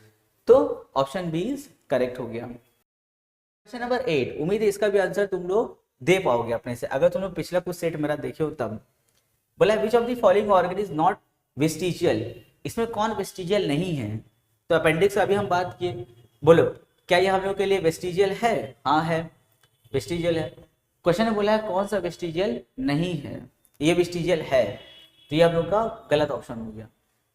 A: तो ऑप्शन बी करेक्ट हो गया। क्वेश्चन नंबर 8, उम्मीद है इसका भी आंसर तुम लोग दे पाओगे अपने से, अगर तुम लोग पिछला कुछ सेट मेरा देखे हो तब। बोला विच of the following organ is not vestigial, इसमें कौन वेस्टिजियल नहीं है। तो अपेंडिक्स अभी हम बात किए, बोलो क्या ये हम लोग के लिए वेस्टिजियल है, हाँ है, वेस्टिजियल है। क्वेश्चन ने बोला है कौन सा वेस्टिजियल नहीं है, ये वेस्टिजियल है, तो ये हम लोग का गलत ऑप्शन हो गया।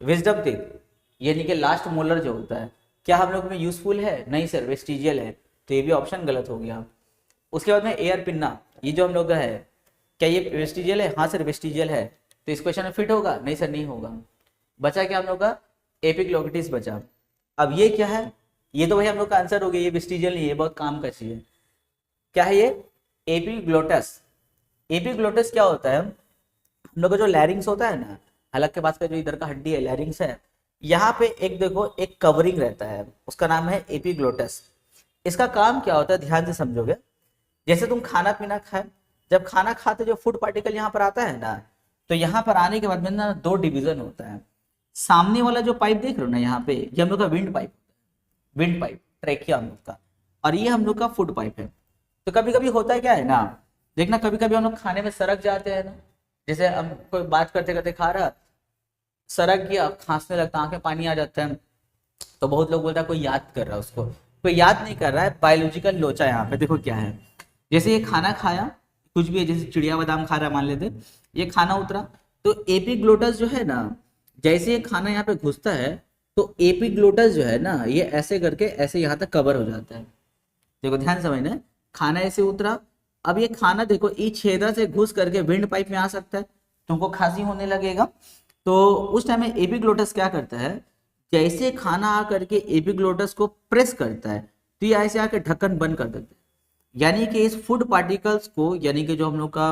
A: विजडम टीथ यानी कि लास्ट मोलर जो होता है, क्या हम लोग में यूजफुल है, नहीं सर वेस्टिजियल है, तो ये भी ऑप्शन गलत हो गया। उसके बाद में एयर पिन्ना, ये जो हम लोग का है, क्या ये वेस्टिजियल है, हाँ सर वेस्टिजियल है, तो इस क्वेश्चन में फिट होगा, नहीं सर नहीं होगा। बचा क्या हम लोग का, एपिग्लोटिस बचा। अब ये क्या है, ये तो भाई हम लोग का आंसर हो गया, ये वेस्टिजियल नहीं है, बहुत काम का चीज है। क्या है ये, एपिग्लोटस। एपिग्लोटस क्या होता है, हम लोग का जो लैरिंग्स होता है ना, हलक के पास का जो इधर का हड्डी है लैरिंग्स है, यहाँ पे एक देखो एक कवरिंग रहता है, उसका नाम है एपिग्लोटस। इसका काम क्या होता है ध्यान से समझोगे, जैसे तुम खाना पीना खाए, जब खाना खाते जो फूड पार्टिकल यहाँ पर आता है ना, तो यहाँ पर आने के बाद में ना दो डिवीजन होता है। सामने वाला जो पाइप देख रहे हो ना यहाँ पे, ये हम लोग का wind pipe, wind pipe trachea हम लोग का, और ये हम लोग का फूड पाइप है। तो कभी कभी होता है क्या है ना, देखना कभी कभी हम लोग खाने में सरक जाते हैं ना, जैसे हम कोई बात करते करते खा रहा, सरक गया, खांसने लगता, आंखें पानी आ जाता है, तो बहुत लोग बोलता है कोई याद कर रहा है उसको, कोई याद नहीं कर रहा है, बायोलॉजिकल लोचा। यहाँ पे देखो क्या है, जैसे ये खाना खाया, कुछ भी है, जैसे चिड़िया बादाम खा रहा मान लेते, ये खाना उतरा, तो एपिग्लोटस जो है ना, जैसे ये खाना यहाँ पे घुसता है, तो एपिग्लोटस जो है ना, ये ऐसे करके ऐसे यहाँ तक कवर हो जाता है। देखो ध्यान समझना, खाना ऐसे उतरा, अब ये खाना देखो इस छेदा से घुस करके विंड पाइप में आ सकता है, तुमको खांसी होने लगेगा, तो उस टाइम में एपिग्लोटस क्या करता है, जैसे खाना आकर के एपिग्लोटस को प्रेस करता है, तो ये ऐसे आकर ढक्कन बंद कर देता है, यानी कि इस फूड पार्टिकल्स को, यानी कि जो हम लोग का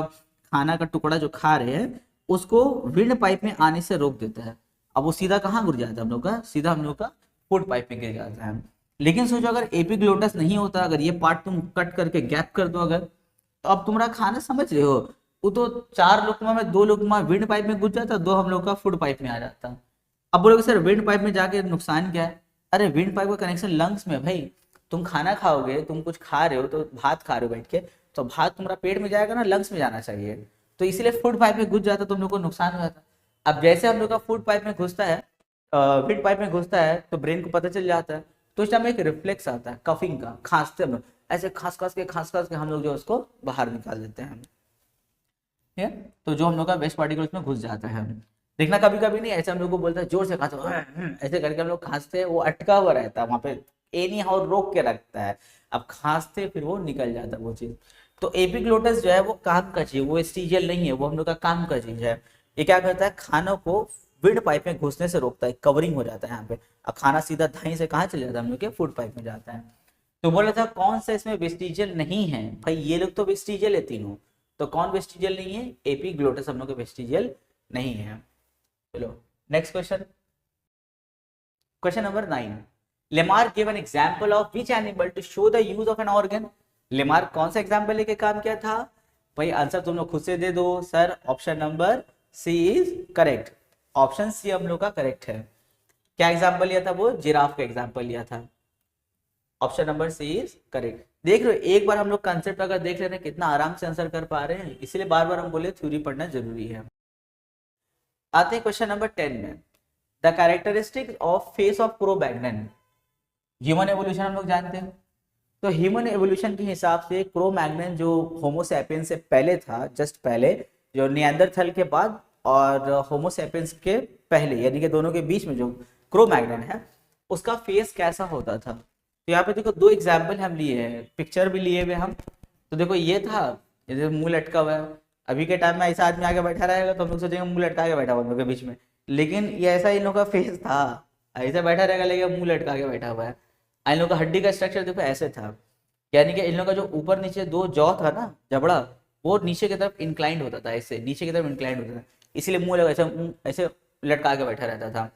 A: खाना का टुकड़ा जो खा रहे हैं, उसको विंड पाइप में आने से रोक देता है। अब वो सीधा कहाँ गिर जाता है हम लोग का, सीधा हम लोग का फूड पाइप में गिर जाता है। लेकिन सोचो अगर एपिग्लोटस नहीं होता, अगर ये पार्ट तुम कट करके गैप कर दो अगर, तो अब तुम्हारा खाना समझ रहे हो, वो तो 4 लुकमा में 2 लुकमा विंड पाइप में घुस जाता, 2 हम लोग का फूड पाइप में आ जाता। अब बोलोगे सर विंड पाइप में जाके नुकसान क्या है, अरे विंड पाइप का कनेक्शन लंग्स में, भाई तुम खाना खाओगे, तुम कुछ खा रहे हो, तो भात खा रहे हो बैठ के, तो भात तुम्हारा पेट में जाएगा ना, लंग्स में जाना चाहिए, तो इसीलिए फूड पाइप में घुस जाता, तुम लोग को नुकसान हो जाता। अब जैसे हम लोग का फूड पाइप में घुसता है, विंड पाइप में घुसता है, तो ब्रेन को पता चल जाता है, तो इस टाइम एक रिफ्लेक्स आता है कफिंग का, खांसते हम लोग ऐसे खांस खांस के हम लोग जो उसको बाहर निकाल देते हैं, ठीक है। तो जो हम लोग का वेस्ट पार्टिकल उसमें घुस जाता है। देखना कभी कभी नहीं ऐसे हम लोग को बोलता है जोर से खांसो, ऐसे करके हम लोग खांसते हैं, वो अटका हुआ रहता है वहां पे, एनी हाउ रोक के रखता है, अब खांसते फिर वो निकल जाता है वो चीज। तो एपिग्लोटस जो है वो काम का चीज, वो वेस्टिजियल नहीं है, वो हम लोग का काम का चीज है। ये क्या करता है, खानों को विंड पाइप में घुसने से रोकता है, कवरिंग हो जाता है यहाँ पे, अब खाना सीधा धाई से कहाँ चले जाता है, हम लोग के फूड पाइप में जाता है। तो बोला था कौन सा इसमें वेस्टिजियल नहीं है, भाई ये लोग तो वेस्टिजियल है तीनों, तो कौन वेस्टिजियल नहीं है, एपिग्लोटस हम लोग के वेस्टिजियल नहीं है। चलो next question, question number 9, Lamarck give an example of which animal to show the use of an organ. Lamarck कौन सा एग्जांपल लेके काम किया था, भाई आंसर तुम लोग खुद से दे दो, sir option number C is correct, option C हम लोग का करेक्ट है। क्या एग्जांपल लिया था, वो जिराफ का एग्जांपल लिया था, option number C is correct. देख रहे हो एक बार हम लोग कंसेप्ट अगर देख रहे हैं कितना आराम से आंसर कर पा रहे हैं, इसीलिए बार बार हम बोले थ्योरी पढ़ना जरूरी है। आते हैं क्वेश्चन नंबर 10 में, the characteristics of face of Cro-Magnon. Human evolution हम लोग जानते हैं, तो ह्यूमन एवोल्यूशन के हिसाब से क्रो-मैग्नन जो होमो सैपियंस से पहले था, जस्ट पहले, जो निएंडरथल के बाद और होमो सैपियंस के पहले, यानी कि दोनों के बीच में जो क्रोमैग्नेट है, उसका फेस कैसा होता था। तो यहाँ पे देखो दो एग्जाम्पल हम लिए हैं, पिक्चर भी लिए हुए हम। तो देखो ये था, ये मुंह लटका हुआ है। अभी के टाइम में ऐसा आदमी आगे बैठा रहेगा तो हम लोग सोचेंगे मुंह लटका के बैठा हुआ है के बीच में, लेकिन ये ऐसा इन लोगों का फेस था, ऐसा बैठा रहेगा लेकिन मुंह लटका के बैठा हुआ है। इन लोगों का हड्डी का स्ट्रक्चर देखो ऐसे था, यानी कि इन लोगों का जो ऊपर नीचे दो जॉ था ना, जबड़ा, वो नीचे की तरफ इंक्लाइंड होता था, ऐसे नीचे की तरफ इंक्लाइंड होता था, इसीलिए मुंह लगा ऐसे ऐसे लटका के बैठा रहता था।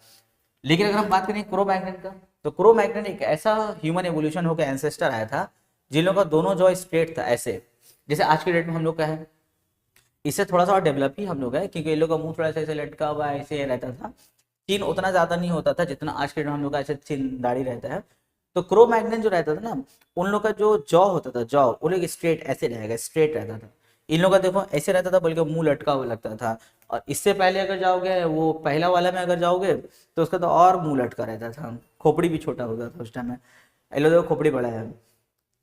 A: लेकिन अगर हम बात करें क्रो-मैग्नेट का, तो क्रो-मैग्नेट एक ऐसा ह्यूमन एवोल्यूशन होकर एंसेस्टर आया था जिन लोगों का दोनों जॉ स्ट्रेट था ऐसे, जैसे आज के डेट में हम लोग का है। इससे थोड़ा सा और डेवलप ही हम लोग है, क्योंकि इन लोग का मुंह थोड़ा सा ऐसे लटका हुआ ऐसे रहता था, चिन उतना ज्यादा नहीं होता था जितना आज के डेट में हम लोग का ऐसे चिन दाढ़ी रहता है। तो क्रो-मैग्नेट जो रहता था ना, उन लोग का जो जॉ होता था, जॉ वो लोग स्ट्रेट ऐसे रहेगा, स्ट्रेट रहता था। इन लोग का देखो ऐसे रहता था, बल्कि मुंह लटका हुआ लगता था। और इससे पहले अगर जाओगे वो पहला वाला में अगर जाओगे तो उसका तो और मुंह लटका रहता था, खोपड़ी भी छोटा होता था उस टाइम में, इन लोगों का खोपड़ी बड़ा है।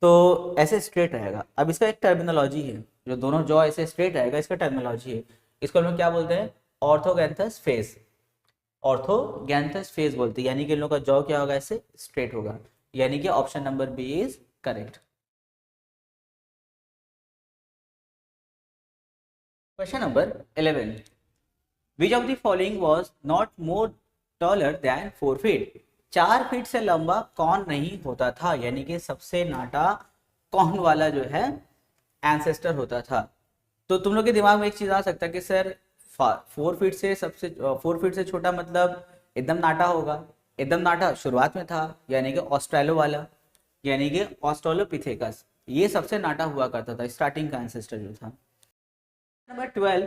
A: तो ऐसे स्ट्रेट रहेगा। अब इसका एक टर्मिनोलॉजी है, जो दोनों जॉ ऐसे स्ट्रेट रहेगा इसका टर्मिनोलॉजी है, इसको हम लोग क्या बोलते हैं, ऑर्थोगैंथस फेस। ऑर्थोगैंथस फेस बोलते हैं, यानी कि इन लोगों का जॉ क्या होगा, ऐसे स्ट्रेट होगा, यानी कि option number B is correct. Question number 11, which of the following was not more taller than 4 feet. 4 feet से लंबा कौन नहीं होता था, यानी कि सबसे नाटा कौन वाला जो है एंसेस्टर होता था। तो तुम लोग के दिमाग में एक चीज आ सकता है कि सर 4 फीट से सबसे 4 फीट से छोटा मतलब एकदम नाटा होगा। एकदम नाटा शुरुआत में था, यानी कि ऑस्ट्रेलो वाला, यानी कि ऑस्ट्रेलोपिथेकस, ये सबसे नाटा हुआ करता था, स्टार्टिंग का एंसेस्टर जो था। नंबर 12,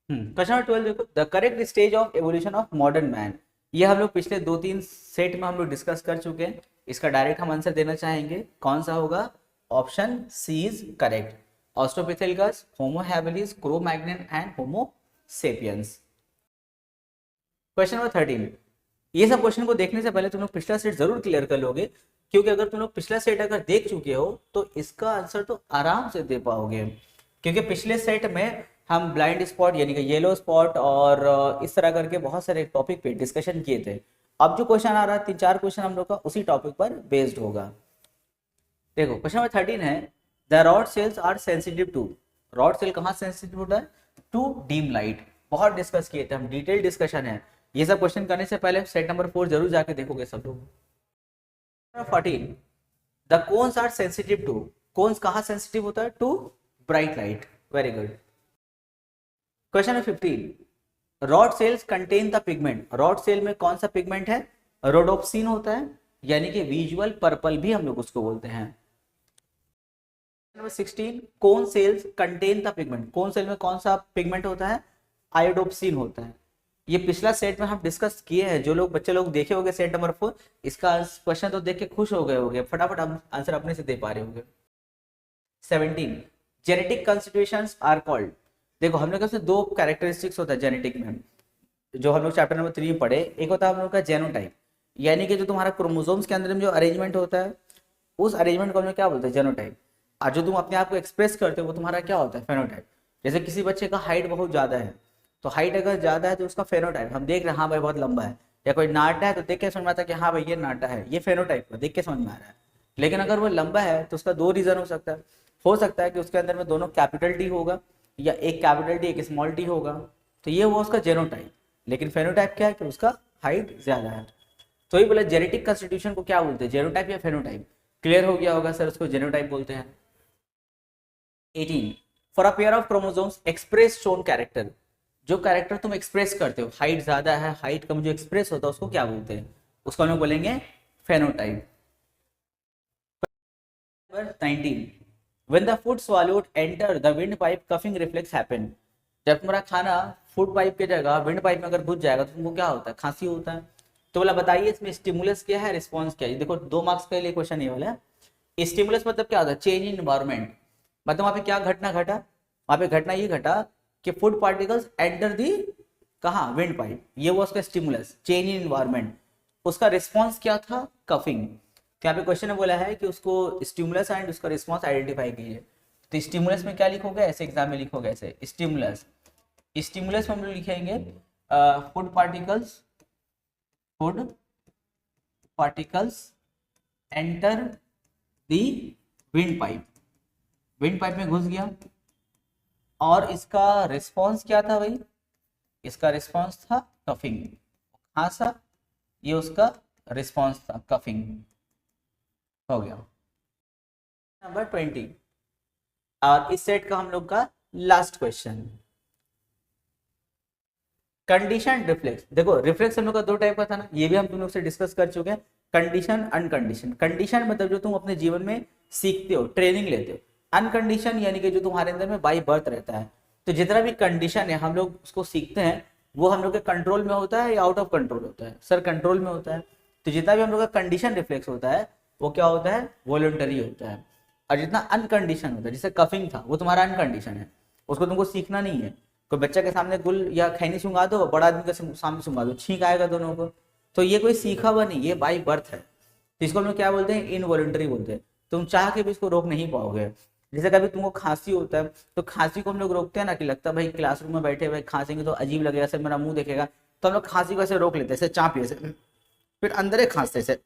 A: क्वेश्चन नंबर 12 देखो, the correct stage of evolution of modern man. ये हम लोग पिछले 2-3 सेट में हम लोग डिस्कस कर चुके हैं, इसका डायरेक्ट हम आंसर देना चाहेंगे, कौन सा होगा, option C is correct, Australopithecus, Homo habilis, Cro-Magnon and Homo sapiens. Question number 13, ये सब क्वेश्चन को देखने से पहले तुम लोग पिछला सेट जरूर क्लियर कर लोगे, क्योंकि अगर तुम लोग पिछला सेट अगर देख चुके हो तो इसका आंसर तो आराम से दे पाओगे, क्योंकि पिछले सेट में हम ब्लाइंड स्पॉट यानी कि येलो स्पॉट और इस तरह करके बहुत सारे टॉपिक पे डिस्कशन किए थे। अब जो क्वेश्चन आ रहा है 3-4 क्वेश्चन हम लोग का उसी टॉपिक पर बेस्ड होगा। देखो क्वेश्चन नंबर 13 है, the rod cells are sensitive to. Rod cell कहाँ सेंसिटिव होता है, टू डीम लाइट। बहुत डिस्कस किए थे हम, डिटेल डिस्कशन है। ये सब क्वेश्चन करने से पहले सेट नंबर 4 जरूर जाके देखोगे सब लोग। 14, the cones are sensitive to. Cones कहाँ सेंसिटिव होता है, to bright light. Very good. Question number 15, rod cells contain the pigment. Rod cell में कौन सा पिगमेंट है, रोडोप्सिन होता है, यानी कि विजुअल पर्पल भी हम लोग उसको बोलते हैं। Number 16, cone cells contain the pigment. Cone cell में कौन सा पिगमेंट होता है, आयोडोप्सिन होता है। ये पिछला सेट में हम डिस्कस किए हैं, जो लोग बच्चे लोग देखे होंगे सेट नंबर 4, इसका क्वेश्चन तो देख के खुश हो गए होंगे, फटाफट आंसर अपने से दे पा रहे होंगे। 17, जेनेटिक कंस्टिट्यूशंस आर कॉल्ड। देखो हम लोग के दो कैरेक्टरिस्टिक्स होता है जेनेटिक में, जो हम लोग चैप्टर नंबर 3 में पढ़े। एक होता है हम लोग का जेनोटाइप, यानी कि जो तुम्हारा क्रोमोसोम्स के अंदर में जो अरेंजमेंट होता है, उस अरेंजमेंट को हम लोग क्या बोलते हैं, जेनोटाइप। और जो तुम अपने आप को एक्सप्रेस करते हो वो तुम्हारा क्या होता है, फेनोटाइप। जैसे किसी बच्चे का हाइट बहुत ज्यादा है, तो हाइट अगर ज्यादा है तो उसका फेनोटाइप हम देख रहे हैं, हाँ भाई बहुत लंबा है। या कोई नाटा है तो देख के समझ में आता है कि हाँ भाई ये नाटा है, ये फेनोटाइप को देख के समझ में आ रहा है। लेकिन अगर वो लंबा है तो उसका दो रीजन हो सकता है कि उसके अंदर में दोनों कैपिटल टी होगा, या एक कैपिटल टी एक स्मॉल टी होगा, तो ये वो उसका जेनोटाइप। लेकिन फेनोटाइप क्या है कि उसका हाइट ज्यादा है। तो ये बोला जेनेटिक कंस्टिट्यूशन को क्या बोलते हैं, जेनोटाइप या फेनोटाइप। क्लियर हो गया होगा सर, उसको जेनोटाइप बोलते हैं। 18, for a pair of chromosomes express shown character. जो कैरेक्टर तुम एक्सप्रेस करते हो, हाइट ज्यादा है, हाइट कम, जो एक्सप्रेस होता है उसको क्या बोलते हैं, उसको हम लोग बोलेंगे phenotype. 19, when the food swallowed enter the windpipe coughing reflex happen। जब तुम्हारा खाना फूड पाइप की जगह विंड पाइप में अगर घुस जाएगा तो तुमको क्या होता है, खांसी होता है। तो बोला बताइए इसमें स्टिमुलस क्या है, रिस्पॉन्स क्या है। देखो 2 मार्क्स के लिए क्वेश्चन ये वाला है। स्टिमुलस मतलब क्या होता है, चेंज इन एनवायरमेंट। मतलब वहां पे क्या घटना घटा, वहां पे घटना ये घटा कि फूड पार्टिकल्स एंटर दी कहाँ, विंड पाइप, ये वो उसका स्टिमुलस, चेंज इन एनवायरमेंट। उसका रिस्पॉन्स क्या था, कफिंग। यहाँ पे क्वेश्चन में बोला है कि उसको स्टिमुलस एंड उसका रिस्पॉन्स आइडेंटिफाई कीजिए। तो स्टिमुलस में क्या लिखोगे, ऐसे एग्जाम में लिखोगे ऐसे स्टिमुलस। स्टिमुलस में हम लोग लिखेंगे food particles food particles enter the wind pipe, wind pipe में घुस गया और इसका रिस्पॉन्स क्या था भाई, इसका रिस्पॉन्स था कफिंग, खांसा, ये उसका रिस्पॉन्स था कफिंग। हो गया नंबर 20। और इस सेट का हम लोग का लास्ट क्वेश्चन, कंडीशन रिफ्लेक्स। देखो रिफ्लेक्स हम लोग का दो टाइप का था ना, ये भी हम तुम लोग से डिस्कस कर चुके हैं, कंडीशन अनकंडीशन। कंडीशन मतलब जो तुम अपने जीवन में सीखते हो, ट्रेनिंग लेते हो। अनकंडीशन यानी कि जो तुम्हारे अंदर में बाई बर्थ रहता है। तो जितना भी कंडीशन है हम लोग उसको सीखते हैं, वो हम लोग के कंट्रोल में होता है या आउट ऑफ कंट्रोल होता है? सर कंट्रोल में होता है। तो जितना भी हम लोग का कंडीशन रिफ्लेक्स होता है वो क्या होता है, वॉलंटरी होता है। और जितना अनकंडीशन होता है, जैसे कफिंग था, वो तुम्हारा अनकंडीशन है, उसको तुमको सीखना नहीं है। कोई बच्चा के सामने गुल या खैनी सूंघा दो, बड़ा आदमी के सामने सूंघा दो, छींक आएगा दोनों को। तो ये कोई सीखा हुआ नहीं, ये बाई बर्थ है। तो इसको हम लोग क्या बोलते हैं, इनवॉलंटरी बोलते हैं। तुम चाह के भी इसको रोक नहीं पाओगे। जैसे कभी तुमको खांसी होता है, तो खांसी को हम लोग रोकते हैं ना, कि लगता है भाई क्लासरूम में बैठे हुए खांसेंगे तो अजीब लगेगा, सर मेरा मुंह देखेगा, तो हम लोग खांसी को ऐसे रोक लेते हैं, ऐसे चाप ऐसे, फिर अंदर ही खांसते से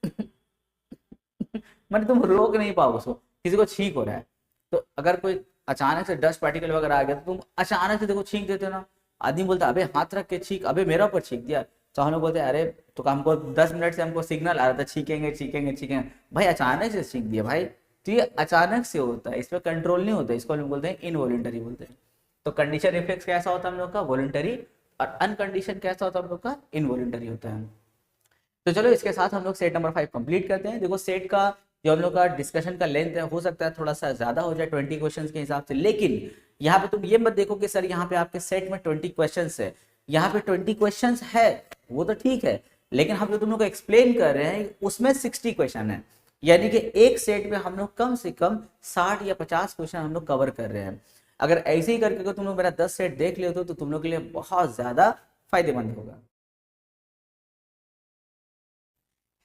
A: मतलब तुम रोक नहीं पाओ उसको, किसी को छींक हो रहा है तो अगर कोई अचानक से डस्ट पार्टिकल वगैरह आ गया तो तुम अचानक से देखो छींक देते हो ना। आदमी बोलता है अबे हाथ रख के छींक, अबे मेरा ऊपर छींक दिया। तो हम लोग बोलते हैं अरे तो हमको 10 मिनट से हमको सिग्नल आ रहा था छींकेंगे छींकेंगे छींकेंगे, भाई अचानक से छींक दिया भाई। तो ये अचानक से होता है, इस पर कंट्रोल नहीं होता, इसको हम लोग बोलते हैं इनवॉलंटरी बोलते हैं। तो कंडीशन रिफ्लेक्स कैसा होता है हम लोग का, वॉलंटरी, और अनकंडीशन कैसा होता है हम लोग का, इनवॉलंटरी होता है। तो चलो इसके साथ हम लोग सेट नंबर 5 कंप्लीट करते हैं। देखो सेट का जो हम लोग का डिस्कशन का लेंथ है, हो सकता है थोड़ा सा ज्यादा हो जाए 20 क्वेश्चंस के हिसाब से, लेकिन यहाँ पे तुम ये मत देखो कि सर यहाँ पे आपके सेट में 20 क्वेश्चंस है। यहाँ पे 20 क्वेश्चंस है वो तो ठीक है, लेकिन हम जो तुम लोग को एक्सप्लेन कर रहे हैं उसमें 60 क्वेश्चन है, यानी कि एक सेट में हम लोग कम से कम 60 या 50 क्वेश्चन हम लोग कवर कर रहे हैं। अगर ऐसे ही करके तुम लोग मेरा 10 सेट देख लेते हो तो तुम लोग के लिए बहुत ज्यादा फायदेमंद होगा।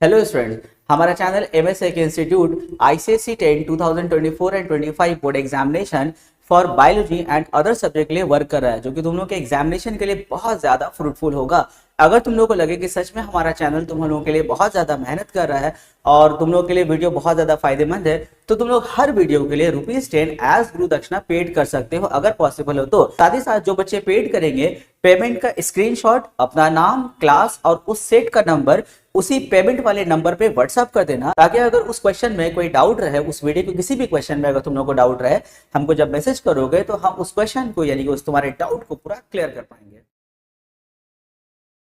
A: हेलो स्टूडेंट्स, हमारा चैनल एमएसएक institute ICSE 10 2024 and 25 board examination for biology and other subject के लिए वर्क कर रहा है, जो कि तुम लोग के एग्जामिनेशन के लिए बहुत ज्यादा फ्रूटफुल होगा। अगर तुम लोगों को लगे कि सच में हमारा चैनल तुम लोगों के लिए बहुत ज्यादा मेहनत कर रहा है और तुम लोगों के लिए वीडियो बहुत ज्यादा फायदेमंद है, तो तुम लोग हर वीडियो के लिए ₹10 एज गुरु दक्षिणा पेड कर सकते हो अगर पॉसिबल हो तो। साथ ही साथ जो बच्चे पेड करेंगे, पेमेंट का स्क्रीनशॉट, अपना नाम, क्लास और उस सेट का नंबर उसी पेमेंट वाले नंबर पे व्हाट्सअप कर देना, ताकि अगर उस क्वेश्चन में कोई डाउट रहे, उस वीडियो के किसी भी क्वेश्चन में अगर तुम लोग को डाउट रहे, हमको जब मैसेज करोगे तो हम उस क्वेश्चन को यानी कि उस तुम्हारे डाउट को पूरा क्लियर कर पाएंगे।